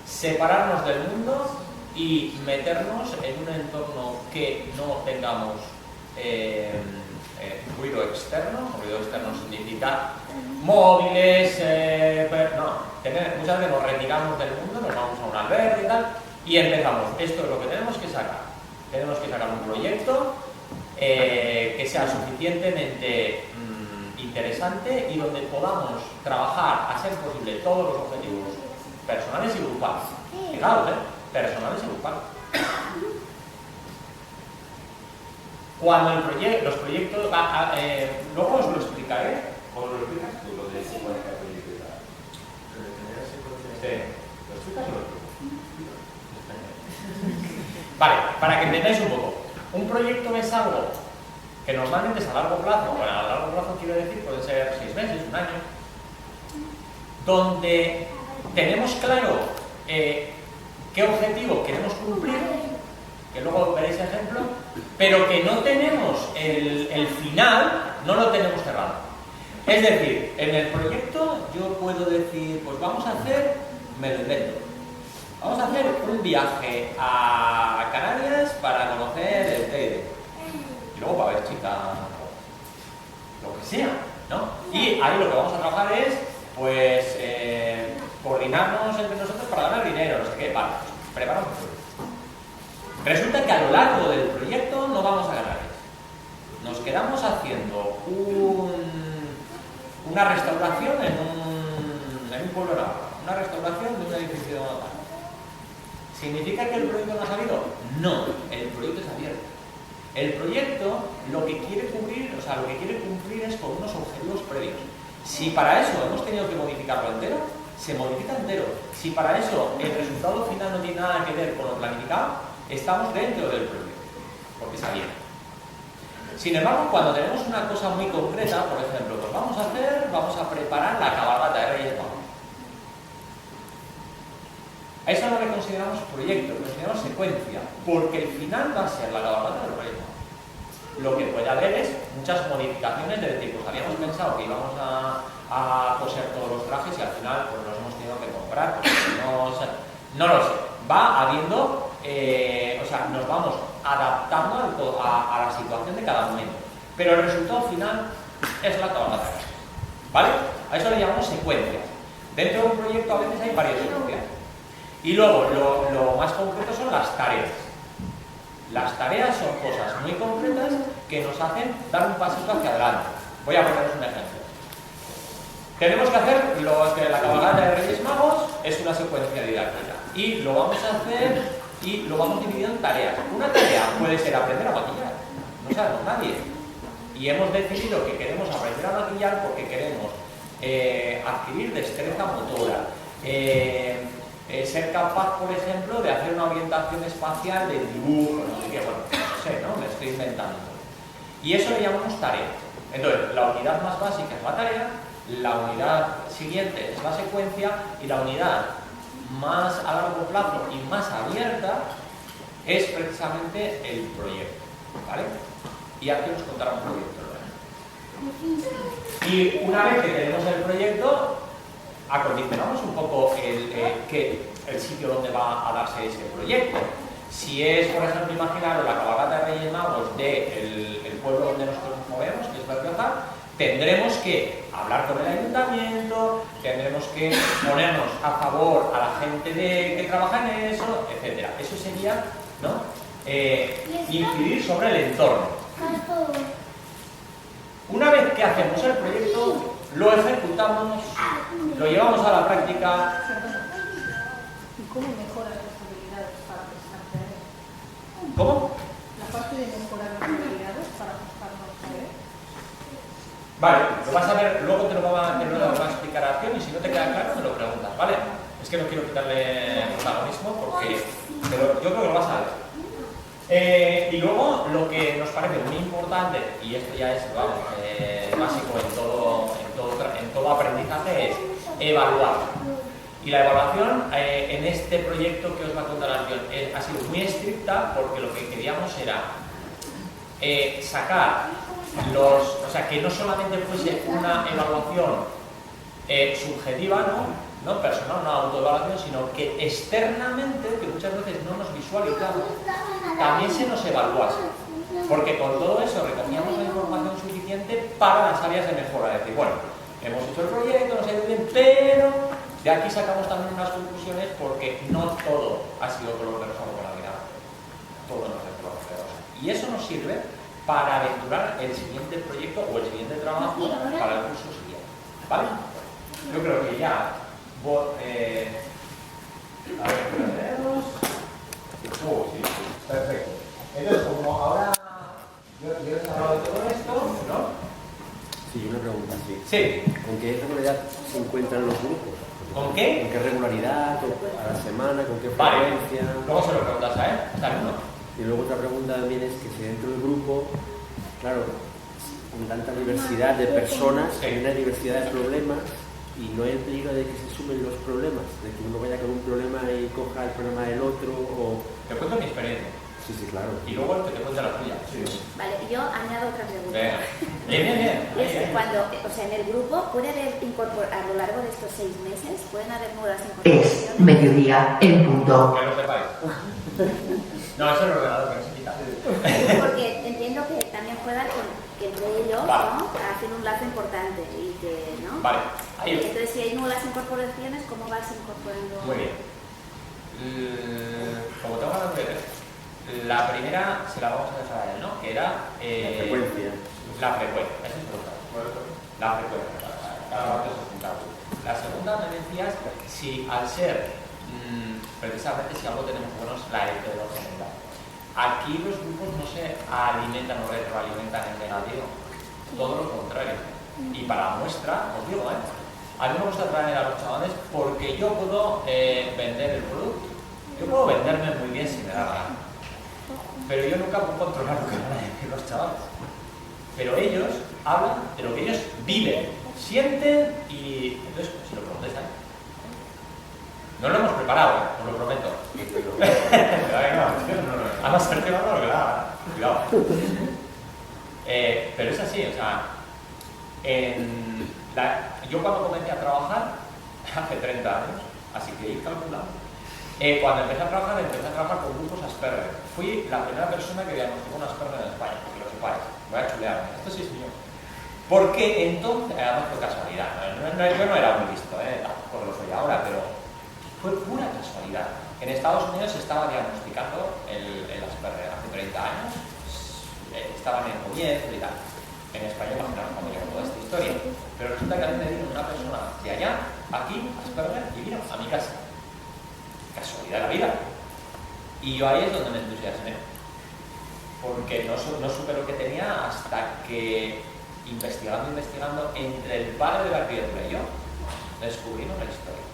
separarnos del mundo y meternos en un entorno que no tengamos ruido externo. Ruido externo significa móviles, muchas veces nos retiramos del mundo, nos vamos a un albergue y tal, y empezamos. Esto es lo que tenemos que sacar. Tenemos que sacar un proyecto que sea suficientemente interesante y donde podamos trabajar, a ser posible, todos los objetivos personales y grupales. Fijaos, personales y grupales. Cuando los proyectos, luego os lo explicaré. ¿Cómo lo explicas tú, lo de secuencia de proyectos? Sí. ¿Lo explicas o lo explico? Vale, para que entendáis un poco. Un proyecto es algo que normalmente es a largo plazo. Bueno, a largo plazo quiero decir, puede ser 6 meses, un año, donde tenemos claro qué objetivo queremos cumplir, que luego veréis ejemplo, pero que no tenemos el final, no lo tenemos cerrado. Es decir, en el proyecto yo puedo decir, pues vamos a hacer, me lo invento, vamos a hacer un viaje a Canarias para conocer el Teide. Y luego va a haber chicas, lo que sea, ¿no? Y ahí lo que vamos a trabajar es, pues, coordinarnos entre nosotros para ganar dinero, no sé qué. Vale, pues, preparamos todo. Resulta que a lo largo del proyecto no vamos a ganar eso. Nos quedamos haciendo una restauración en un pueblo de Navarra, una restauración de un edificio de Navarra. ¿Significa que el proyecto no ha salido? No, el proyecto es abierto. El proyecto lo que quiere cubrir, o sea, lo que quiere cumplir es con unos objetivos previos. Si para eso hemos tenido que modificarlo entero, se modifica entero. Si para eso el resultado final no tiene nada que ver con lo planificado, estamos dentro del proyecto, porque es abierto. Sin embargo, cuando tenemos una cosa muy concreta, por ejemplo, pues vamos a preparar la cabalgata de Reyes Magos. A eso no le consideramos proyecto, lo consideramos secuencia, porque el final va a ser la cabalgata de los Reyes Magos. Lo que puede haber es muchas modificaciones de decir, pues habíamos pensado que íbamos a coser todos los trajes y al final pues los hemos tenido que comprar, porque no lo sé. Va habiendo, o sea, nos vamos adaptando a la situación de cada momento. Pero el resultado final es la cabalgata. ¿Vale? A eso le llamamos secuencias. Dentro de un proyecto a veces hay varias secuencias. Y luego, lo más concreto son las tareas. Las tareas son cosas muy concretas que nos hacen dar un pasito hacia adelante. Voy a poneros un ejemplo. Tenemos que hacer lo que la cabalgata de Reyes Magos es una secuencia didáctica. Y lo vamos a hacer y lo vamos dividiendo en tareas. Una tarea puede ser aprender a maquillar. No sabemos nadie. Y hemos decidido que queremos aprender a maquillar porque queremos adquirir destreza motora. Ser capaz, por ejemplo, de hacer una orientación espacial del dibujo, no sé qué, bueno, no sé, ¿no? Me estoy inventando. Y eso le llamamos tarea. Entonces, la unidad más básica es la tarea, la unidad siguiente es la secuencia y la unidad más a largo plazo y más abierta es precisamente el proyecto, ¿vale? Y aquí nos contará un proyecto, ¿verdad? Y una vez que tenemos el proyecto, acondicionamos un poco el sitio donde va a darse ese proyecto. Si es, por ejemplo, imaginaros la cabalgata de Reyes Magos del pueblo donde nosotros nos movemos, que es Berrioza, tendremos que hablar con el ayuntamiento, tendremos que ponernos a favor a la gente que trabaja en eso, etc. Eso sería, ¿no? Incidir sobre el entorno. Una vez que hacemos el proyecto, lo ejecutamos, lo llevamos a la práctica. ¿Y cómo mejoras las habilidades para prestarte a él? ¿Cómo? La parte de mejorar las habilidades para prestarnos a él. Vale, lo vas a ver, luego te lo va a explicar a Acción y si no te queda claro me lo preguntas, ¿vale? Es que no quiero quitarle protagonismo porque yo creo que lo vas a ver. Y luego lo que nos parece muy importante, y esto ya es básico en todo aprendizaje, es evaluar. Y la evaluación en este proyecto que os va a contar Acción ha sido muy estricta porque lo que queríamos era sacar o sea, que no solamente fuese una evaluación subjetiva, ¿no? Personal, una autoevaluación, sino que externamente, que muchas veces no nos visualizamos, también se nos evaluase. Porque con todo eso recogíamos la información suficiente para las áreas de mejora. Es decir, bueno, hemos hecho el proyecto, nos ha ido bien, pero de aquí sacamos también unas conclusiones porque no todo ha sido color de rosa o la mirada. Todo no es color de rosa. Y eso nos sirve para aventurar el siguiente proyecto o el siguiente trabajo para el curso siguiente. ¿Vale? Yo creo que ya a ver, tenemos. Sí, perfecto. Entonces, como ahora yo he hablado de todo esto, ¿no? Sí, una pregunta, sí. Sí. ¿Con qué regularidad se encuentran los grupos? ¿Con qué? ¿Con qué regularidad? ¿A la semana? ¿Con qué Vale. frecuencia? Luego se lo preguntas a él. Está bien, ¿no? Y luego otra pregunta también es que si dentro del grupo, claro, con tanta diversidad de personas, Sí. hay una diversidad de problemas y no hay el peligro de que se sumen los problemas, de que uno vaya con un problema y coja el problema del otro o... Te cuento mi experiencia. Sí, sí, claro. Y luego te cuento la tuya. Sí. Vale, yo añado otra pregunta. Venga. Bien. Y es que cuando, o sea, en el grupo puede haber a lo largo de estos 6 meses, pueden haber nuevas incorporaciones. Es mediodía en punto. Que lo sepáis. No, eso es el ordenador que necesita. Porque entiendo que también juegan con que entre ellos, Vale. ¿no? Hacen un lazo importante y que, ¿no? Vale. Ahí. Entonces, si hay nuevas incorporaciones, ¿cómo vas incorporando? Muy bien. Como tengo ganas de ver, la primera se la vamos a dejar a él, ¿no? Que era... La frecuencia. La frecuencia. Eso es importante. La frecuencia. Cada parte es un cálculo. La segunda me decías si al ser, precisamente si algo tenemos bueno es la heterogeneidad. Aquí los grupos no se alimentan o retroalimentan en negativo. Todo lo contrario. Y para muestra, os digo, a mí me gusta traer a los chavales porque yo puedo vender el producto. Yo puedo venderme muy bien si me da la gana. Pero yo nunca puedo controlar lo que van a decir los chavales. Pero ellos hablan de lo que ellos viven, sienten y... Entonces, si lo preguntáis ahí. No lo hemos preparado, os lo prometo. Además, el tema no lo graba. Cuidado. Pero es así, o sea... yo cuando comencé a trabajar, hace 30 años, así que ir calculando, cuando empecé a trabajar con grupos Asperger. Fui la primera persona que diagnosticó un Asperger en España, que lo sepáis. Voy a chulear, esto sí es mío. Porque entonces, además fue casualidad, yo no era muy listo, tampoco lo soy ahora, pero fue pura casualidad. En Estados Unidos se estaba diagnosticando el Asperger hace 30 años, estaban en comienzo y tal. En España, imaginaos cuando llegó toda esta historia. Pero resulta que a mí me vino una persona de allá, aquí, Asperger, y vino a mi casa. Casualidad de la vida. Y yo ahí es donde me entusiasmé. Porque no supe lo que tenía hasta que, investigando, entre el padre de la criatura y yo, descubrimos la historia.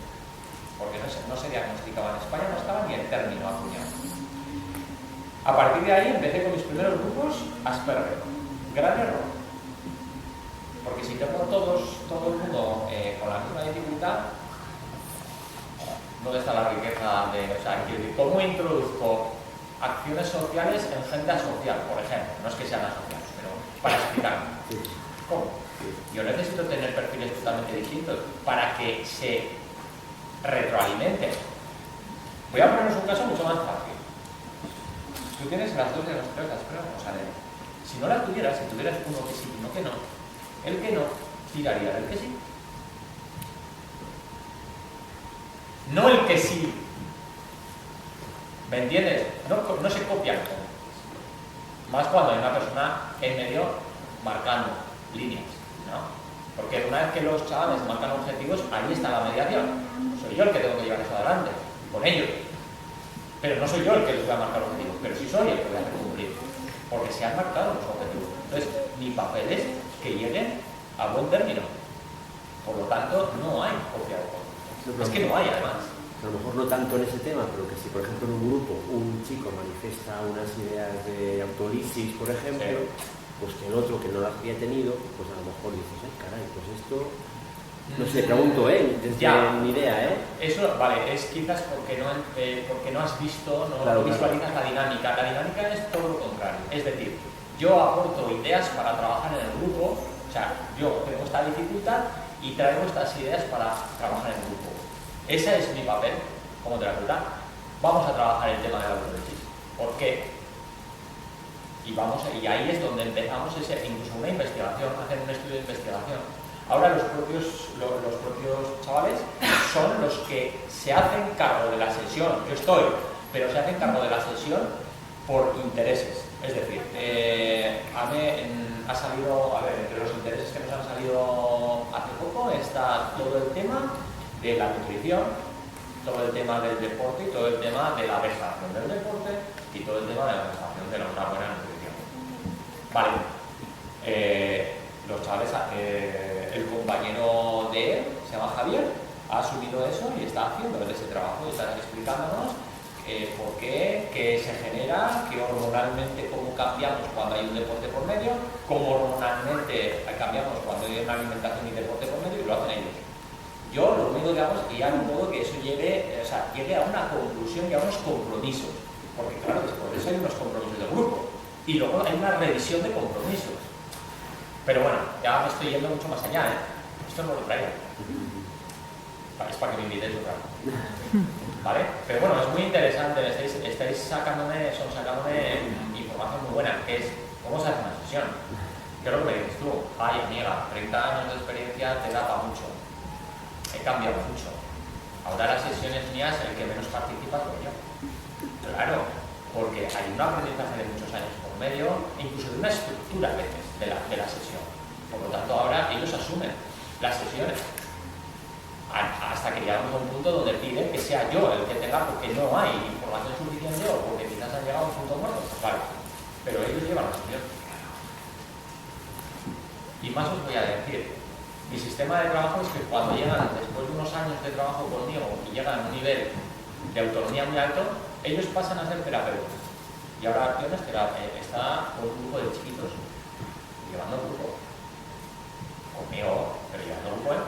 Porque no se diagnosticaba en España, no estaba ni el término acuñado. A partir de ahí empecé con mis primeros grupos Asperger. Gran error. Porque si tengo todo el mundo con la misma dificultad, ¿dónde está la riqueza de... O sea, ¿cómo introduzco acciones sociales en gente asocial, por ejemplo? No es que sean asociados, pero para explicarme. ¿Cómo? Yo necesito tener perfiles totalmente distintos para que se retroalimenten. Voy a poneros un caso mucho más fácil. Tú tienes las dos de las tres, vamos a ver. Si no las tuvieras, si tuvieras uno que sí y uno que no, el que no tiraría del que sí. No el que sí. ¿Me entiendes? No se copian con. Más cuando hay una persona en medio marcando líneas, ¿no? Porque una vez que los chavales marcan objetivos, ahí está la mediación. Soy yo el que tengo que llevar eso adelante, con ellos. Pero no soy yo el que les voy a marcar objetivos, pero sí soy el que voy a hacer cumplir. Porque se han marcado los objetivos. Entonces, mi papel es que lleguen a buen término. Por lo tanto, no hay copia de copia. Es que no hay, además. A lo mejor no tanto en ese tema, pero que si, por ejemplo, en un grupo un chico manifiesta unas ideas de autolisis, por ejemplo, pues que el otro que no las había tenido, pues a lo mejor dices, caray, pues esto... No sé, pregunto, desde mi idea, Eso, vale, es quizás porque no has visto, no claro, visualizas la dinámica. La dinámica es todo lo contrario. Es decir, yo aporto ideas para trabajar en el grupo, o sea, yo tengo esta dificultad y traigo estas ideas para trabajar en el grupo. Ese es mi papel como terapeuta. Vamos a trabajar el tema de la autolisis. ¿Por qué? Y ahí es donde empezamos incluso una investigación, hacer un estudio de investigación. Ahora los propios chavales son los que se hacen cargo de la sesión. Yo estoy, pero se hacen cargo de la sesión por intereses. Es decir, ha salido, entre los intereses que nos han salido hace poco está todo el tema de la nutrición, todo el tema del deporte y todo el tema de la vegetación del deporte y todo el tema de la vegetación de una buena nutrición. Vale, los chavales, el compañero de él, se llama Javier, ha asumido eso y está haciendo ese trabajo y está explicándonos por qué, qué se genera, que hormonalmente cómo cambiamos cuando hay un deporte por medio, cómo hormonalmente cambiamos cuando hay una alimentación y deporte por medio, y lo hacen ellos. Yo lo único que hago es guiar un poco que eso llegue a una conclusión y a unos compromisos, porque claro, después de eso hay unos compromisos de grupo y luego hay una revisión de compromisos. Pero bueno, ya me estoy yendo mucho más allá, esto no lo traigo. Es para que me invitéis otra vez. ¿Vale? Pero bueno, es muy interesante, estáis sacándome información muy buena, que es cómo se hace una sesión. ¿Qué es lo que me dices tú? Ay, amiga, 30 años de experiencia te da para mucho. He cambiado mucho. Ahora las sesiones mías, el que menos participa soy yo. Claro, porque hay un aprendizaje de muchos años por medio, incluso de una estructura a veces de la sesión. Por lo tanto, ahora ellos asumen las sesiones. Hasta que llegamos a un punto donde piden que sea yo el que tenga, porque no hay información suficiente o porque quizás han llegado a un punto muerto. Vale, pero ellos llevan la sesión. Y más os voy a decir. Mi sistema de trabajo es que cuando llegan, después de unos años de trabajo conmigo y llegan a un nivel de autonomía muy alto, ellos pasan a ser terapeutas. Y ahora Acciones está con un grupo de chiquitos, llevando el grupo. Conmigo, pero llevando el grupo.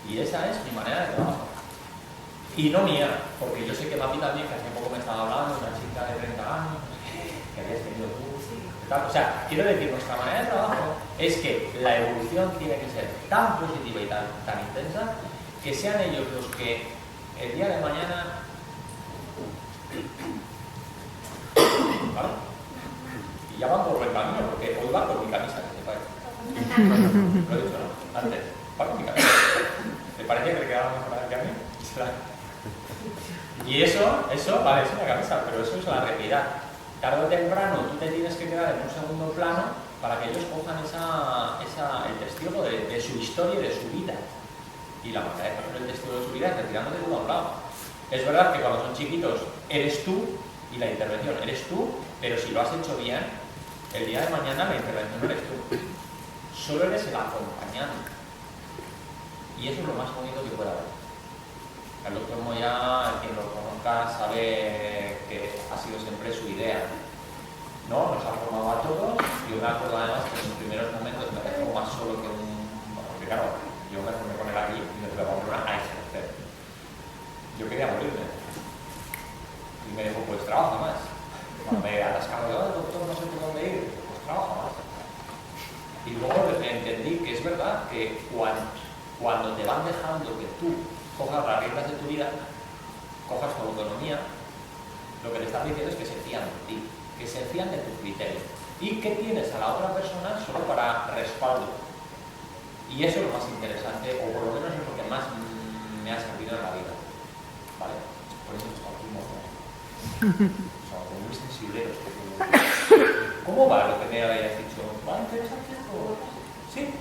Y esa es mi manera de trabajo. Y no mía, porque yo sé que Mapi también, que hace poco me estaba hablando, una chica de 30 años, que habías tenido tú. O sea, quiero decir, nuestra manera de trabajo es que la evolución tiene que ser tan positiva y tan intensa que sean ellos los que el día de mañana... ¿Vale? Y ya van por buen camino, porque hoy va con mi camisa, que te parece. Lo he dicho, ¿no? Antes, va con mi camisa. ¿Te parecía que le quedaba mejor que a mí? Y eso, vale, es una camisa, pero eso es la realidad. Tarde o temprano tú te tienes que quedar en un segundo plano para que ellos cojan el testigo de su historia y de su vida. Y la manera de coger el testigo de su vida es retirándote de a un lado. Es verdad que cuando son chiquitos eres tú y la intervención eres tú, pero si lo has hecho bien, el día de mañana la intervención no eres tú. Solo eres el acompañante. Y eso es lo más bonito que puede haber. El doctor Moya, quien lo conozca, sabe que ha sido siempre su idea. ¿No? Nos ha formado a todos. Yo me acuerdo además que en los primeros momentos me dejó más solo que un... Porque claro, yo me formé con él aquí y me tuve que poner a ejercer. Yo quería morirme. Y me dijo, pues trabaja más. Cuando me atascaba, yo, doctor, no sé por dónde ir, pues trabaja más. Y luego entendí que es verdad que cuando te van dejando que tú cojas las riendas de tu vida, cojas tu autonomía, lo que te están diciendo es que se fían de ti, que se fían de tu criterio y que tienes a la otra persona solo para respaldo. Y eso es lo más interesante, o por lo menos es lo que más me ha servido en la vida. ¿Vale? Por eso estamos aquí emocionados. O sea, muy sensibleros. ¿Cómo va lo que me habías dicho? ¿Va interesante esto? Sí.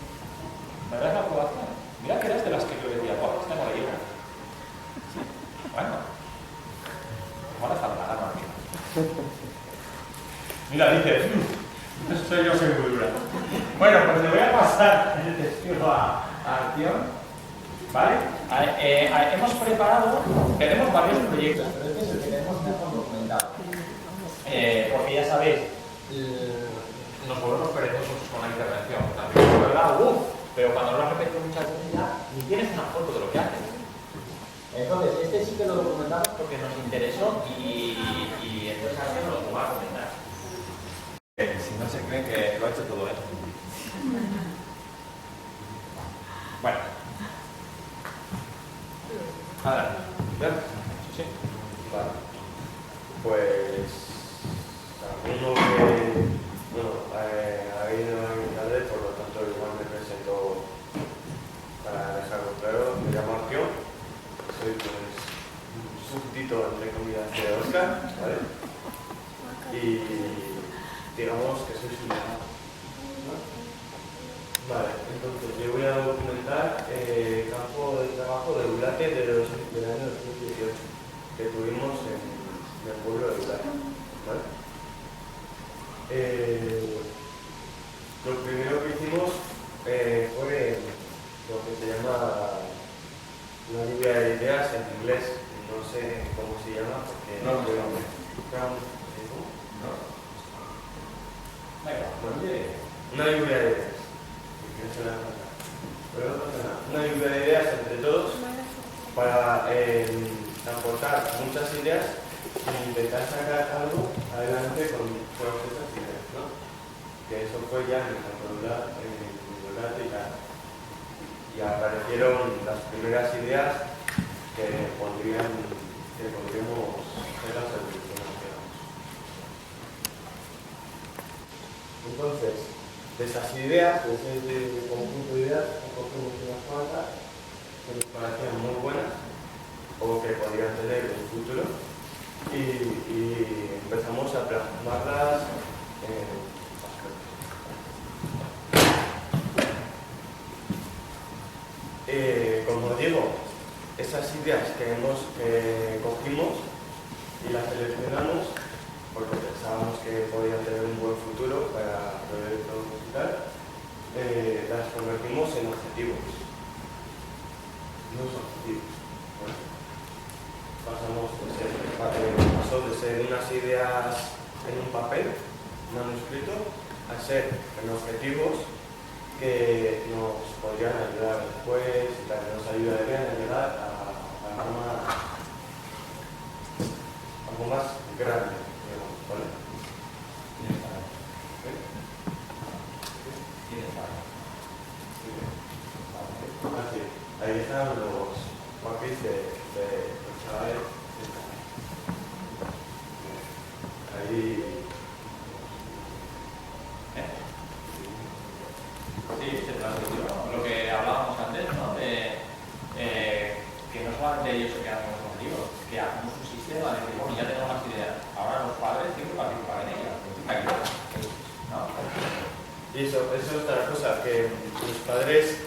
¿Me das la aprobación? Mira que eres de las que yo decía, guau, esta no la llevo. Sí. Bueno. Ahora está la gana, mira, dice, soy yo, soy muy dura. Bueno, pues le voy a pasar el testigo a acción. ¿Vale? Hemos preparado, tenemos varios proyectos, pero este es el que tenemos mejor documentado. Porque ya sabéis, nos volvemos perezosos con la intervención. También es verdad, pero cuando lo has repetido muchas veces ya ni tienes una foto de lo que haces. Entonces, este sí que lo documentamos porque nos interesó y entonces alguien nos lo va a comentar. Si no se cree que lo ha hecho todo él. Bueno. Adelante. ¿Ya? Sí. Vale. Pues alguno que ha ido a mi tarde, por lo tanto igual me presento para dejarlo claro. Me llamo Arqueo, soy pues un súbdito entre comillas de Oscar, ¿vale? Y digamos que soy su hijo, ¿no? Vale, entonces yo voy a documentar el campo de trabajo de Eulate del año 2018 que tuvimos en el pueblo de Eulate, ¿vale? Lo primero que hicimos fue lo que se llama una lluvia de ideas en inglés, no sé cómo se llama porque No. una lluvia de ideas. Una lluvia de ideas entre todos para aportar muchas ideas y intentar sacar algo adelante con todas esas ideas, ¿no? Que eso fue ya en el campo y aparecieron las primeras ideas que podríamos hacer las evoluciones, digamos. Entonces, de esas ideas, de ese conjunto de ideas, cogimos unas cuantas que nos parecían muy buenas o que podrían tener un futuro y empezamos a plasmarlas en como digo, esas ideas que cogimos y las seleccionamos porque pensábamos que podían tener un buen futuro para proyectos y tal, las convertimos en objetivos. Unos objetivos. Bueno, pasó de ser unas ideas en un papel, manuscrito, a ser en objetivos que nos podrían ayudar después y tal, nos ayudarían a llegar a algo más grande, digamos, ¿vale? Así, ahí están los papis de los chavales. Ahí. Sí, se transmitió lo que hablábamos antes, ¿no? De que no solamente ellos se quedan con los objetivos, que hagamos un sistema de que, bueno, ya tenemos las ideas, ahora los padres tienen que participar en ellas, ¿no? Y eso es otra cosa, que los padres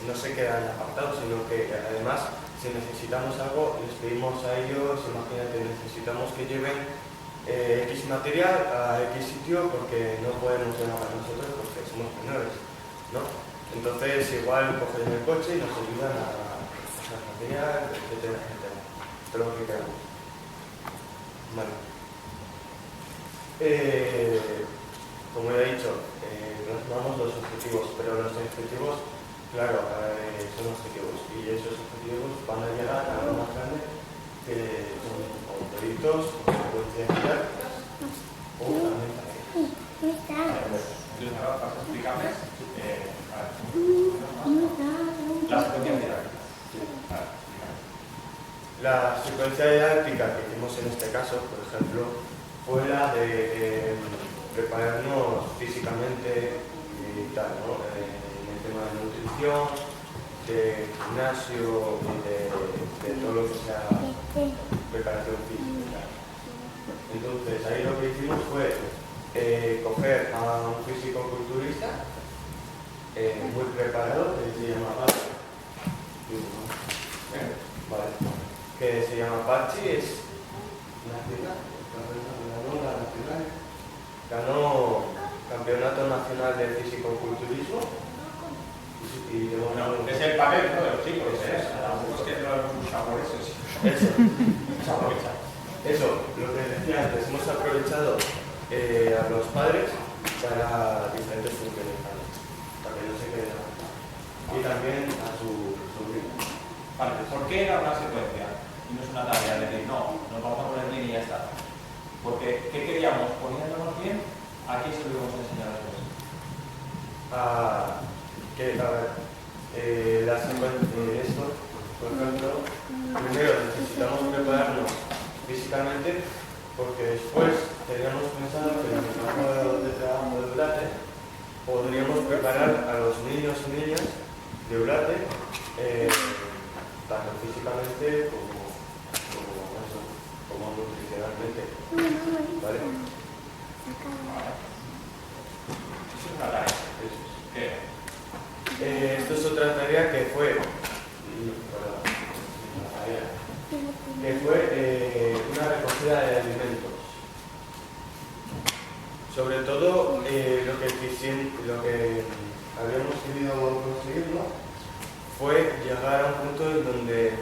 no se quedan apartados, sino que además, si necesitamos algo, les pedimos a ellos, imagínate, necesitamos que lleven X material a X sitio porque no podemos llevar a nosotros porque somos menores, ¿no? Entonces igual cogen el coche y nos ayudan a pasar material, etcétera, etcétera. Todo lo que queramos. Vale. Como ya he dicho, plasmamos los objetivos, pero los objetivos, claro, son objetivos y esos objetivos van a llegar a algo más grande que son proyectos, consecuencias o también tareas. Entonces ahora vas a explicarme La secuencia didáctica que hicimos en este caso, por ejemplo, fue la de prepararnos físicamente y tal, ¿no? En el tema de nutrición, de gimnasio y de todo lo que sea preparación física. Entonces, ahí lo que hicimos fue coger a un físico-culturista muy preparado, que se llama Pachi. Vale. Que se llama Pachi, es nacional, ganó campeonato nacional de físico-culturismo. Bueno, es el papel, ¿no? De los chicos, es que no hemos usado por eso. Eso, lo que decía antes, hemos aprovechado a los padres para diferentes funciones, para que no se queden atrás. Y también a su sobrino. Vale, ¿por qué era una secuencia? Y no es una tarea, es decir, no, nos vamos a poner bien y ya está. Porque, ¿qué queríamos? Poniéndonos bien, ¿a quién se lo íbamos a enseñar después? La secuencia de esto, por ejemplo, primero necesitamos prepararnos físicamente, porque después teníamos pensado que en el campo de trabajo de Eulate podríamos preparar a los niños y niñas de Eulate tanto físicamente como nutricionalmente. ¿Vale? Eso es una tarea. ¿Qué? Esto es otra tarea que fue una recogida de alimentos. Sobre todo lo que habíamos querido conseguirlo fue llegar a un punto en donde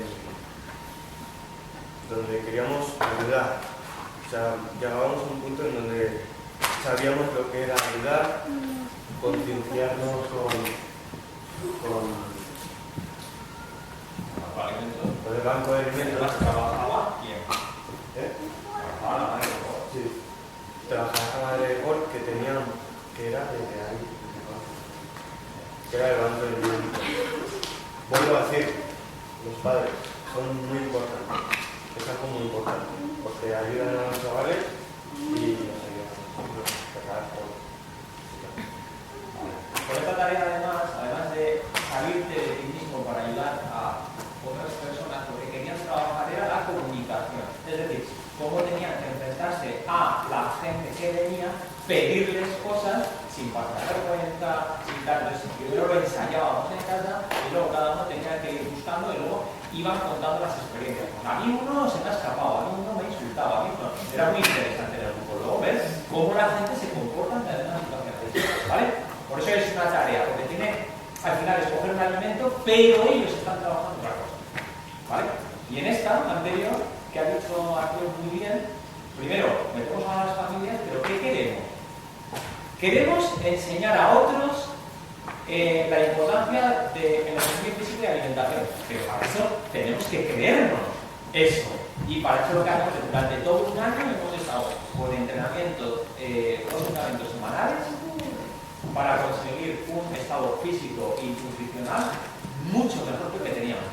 queríamos ayudar. O sea, llegábamos a un punto en donde sabíamos lo que era ayudar, concienciarnos con el banco de alimentos. ¿Trabajaba quién? Trabajaba la madre de Cor. Sí. Trabajaba la madre de Cor que era desde ahí. Que era el banco de alimentos. Vuelvo a decir, los padres son muy importantes. Es algo muy importante. Porque ayudan a los chavales y nos ayudan a nosotros a sacar todo. Con esta tarea, además de salirte de ti mismo para ayudar a otras personas, lo que querían trabajar era la comunicación. Es decir, cómo tenían que enfrentarse a la gente que venía, pedirles cosas sin pasar vergüenza, sin tal. Entonces, primero lo ensayábamos en casa y luego cada uno tenía que ir buscando y luego iban contando las experiencias. A mí uno se me ha escapado, a mí uno me insultaba, a mí no. Era muy interesante en el grupo. Luego ves cómo la gente se comporta en una situación así, ¿vale? Por eso es una tarea, porque tiene al final escoger un alimento, pero ellos están trabajando otra cosa. ¿Vale? Y en esta anterior, que ha dicho Arturo muy bien, primero metemos a las familias, pero ¿qué queremos? Queremos enseñar a otros la importancia de la ejercicio física y la alimentación, pero para eso tenemos que creernos eso. Y para eso lo que hacemos es durante todo un año hemos estado con entrenamiento, 2 entrenamientos semanales, para conseguir un estado físico y nutricional mucho mejor que el que teníamos.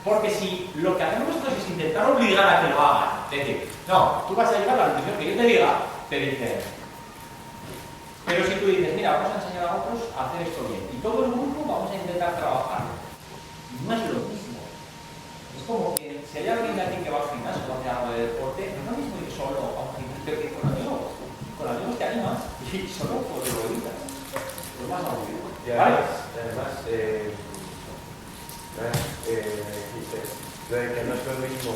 Porque si lo que hacemos nosotros es intentar obligar a que lo hagan, es decir, no, tú vas a llevar la nutrición que yo te diga, te dicen. Pero si tú dices, mira, vamos a enseñar a otros a hacer esto bien, y todo el grupo vamos a intentar trabajarlo, no es lo mismo. Es como que si hay alguien de aquí que va al gimnasio o hace algo de deporte, no es lo mismo ir solo a un gimnasio que con amigos. Con amigos te animas y solo por lo evitas. Lo más aburrido. Y además lo de que no es lo mismo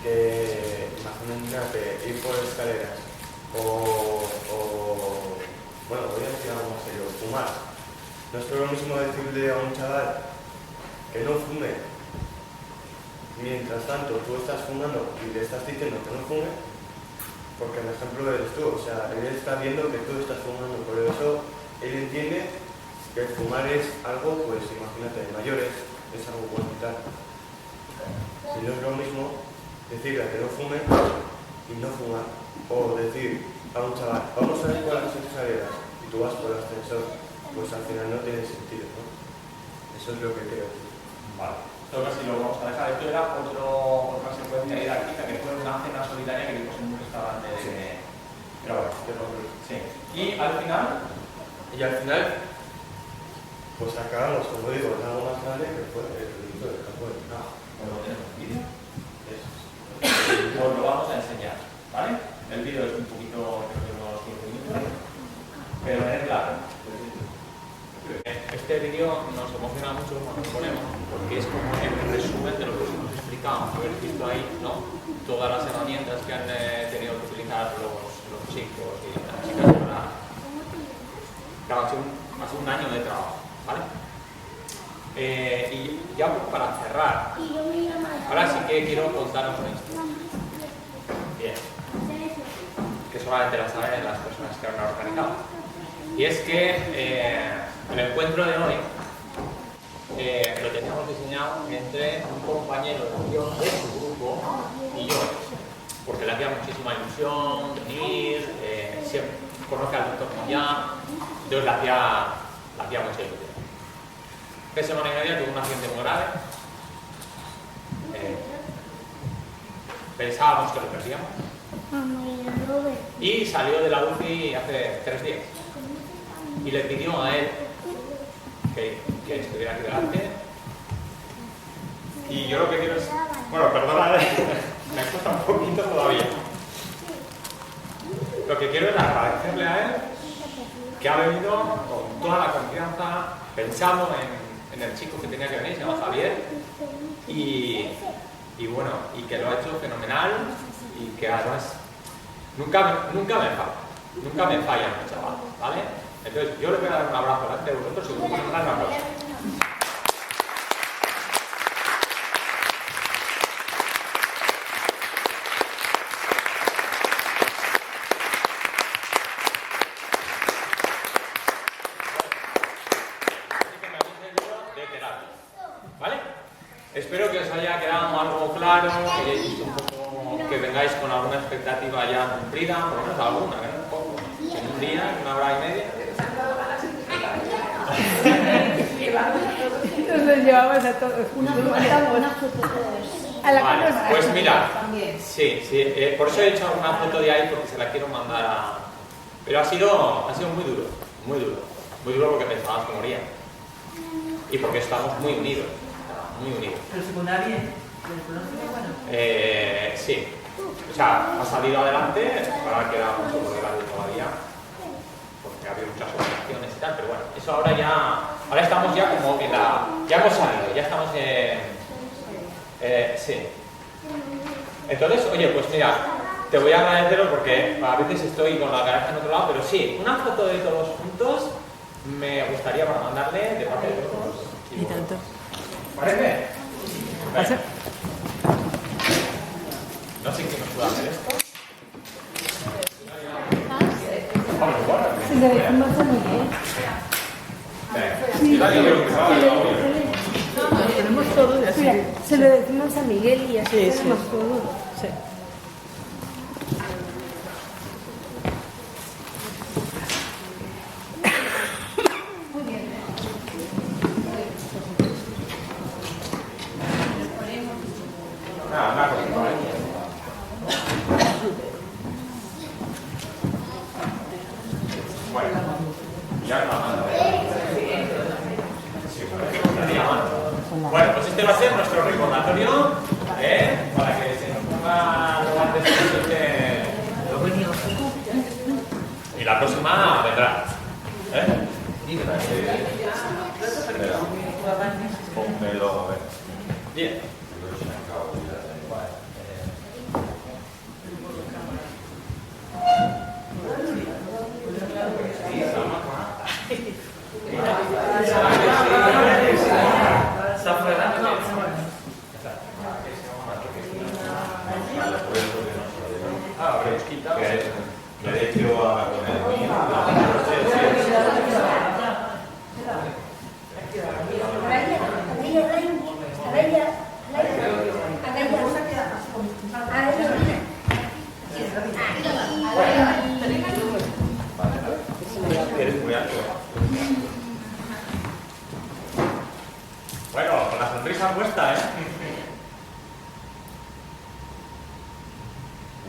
que, imagínate, ir por escaleras o bueno, voy a decir algo más serio, fumar. No es lo mismo decirle a un chaval que no fume, mientras tanto tú estás fumando y le estás diciendo que no fume, porque el ejemplo eres tú, o sea, él está viendo que tú estás fumando, por eso él entiende que fumar es algo, pues imagínate, de mayores, es algo bueno y tal. Y no es lo mismo decirle a que no fume y no fumar, o decir a un chaval, vamos a ir por las escaleras y tú vas por el ascensor, pues al final no tiene sentido, ¿no? Eso es lo que creo. Vale, esto casi lo vamos a dejar. Esto era otra Y al final, pues sacamos, como digo, algo más grande que fue el proyecto del campo de trabajo. ¿Lo tenemos en vídeo? Pues lo vamos a enseñar, ¿vale? El vídeo es un poquito, creo que unos 15 minutos, pero es claro. Este vídeo nos emociona mucho cuando lo ponemos, porque es como el resumen de lo que os hemos explicado, haber visto ahí, ¿no? Todas las herramientas que han tenido que utilizar los chicos y las chicas para... Claro, ha sido un año de trabajo, ¿vale? Y ya para cerrar, ahora sí que quiero contaros una historia. Bien. Que solamente la saben las personas que han organizado. Y es que el encuentro de hoy lo teníamos diseñado entre un compañero de su grupo y yo, porque le hacía muchísima ilusión venir, siempre conoce al doctor ya, entonces le hacía mucha ilusión. 3 semanas y media tuvo un accidente muy grave. Pensábamos que lo perdíamos. Y salió de la UCI hace 3 días. Y le pidió a él que estuviera aquí delante. Y yo lo que quiero es... Bueno, perdona, me cuesta un poquito todavía. Lo que quiero es agradecerle a él que ha venido con toda la confianza, pensando en el chico que tenía que venir, se llama Javier, y bueno, y que lo ha hecho fenomenal, y que además nunca me fallan los chavales, ¿vale? Entonces yo le voy a dar un abrazo delante de vosotros y os voy a dar un aplauso. Espero que os haya quedado algo claro, que hayáis visto un poco, que vengáis con alguna expectativa ya cumplida, por lo menos alguna, ¿eh? Un poco. En un día, en 1 hora y media. Nos llevamos a todos. Una foto A la Vale, cámara. pues mira, sí, por eso he hecho una foto de ahí porque se la quiero mandar a... Pero ha sido muy duro porque pensábamos que moría. Y porque estamos muy unidos. ¿Pero secundaria? ¿Del pronóstico bueno? Sí. O sea, ha salido adelante, ahora queda mucho por delante todavía, porque ha habido muchas operaciones y tal, pero bueno, eso ahora estamos ya como en la... Ya hemos salido, ya estamos sí. Entonces, oye, pues mira, te voy a agradecerlo porque a veces estoy con la cabeza en otro lado, pero sí, una foto de todos juntos me gustaría para mandarle de parte de todos. Y tanto. ¿Parece? ¿Pasa? No sé quién nos puede hacer esto. Se le decimos a Miguel. Tenemos todo y así. Mira, se lo decimos a Miguel y así Sí. tenemos todo. Sí. Una cosa, ¿vale? Bueno, ya no mando. Bueno, pues este va a ser nuestro recordatorio, para que se nos ponga lo antes posible. Y la próxima vendrá. Pónmelo, a ver. Bien. Bueno, con la sonrisa puesta, ¿eh?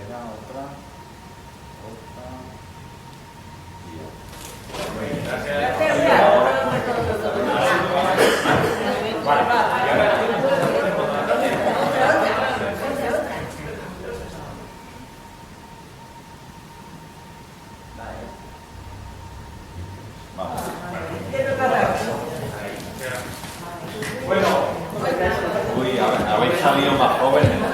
Era otra. Y Bueno, uy, habéis salido más jóvenes.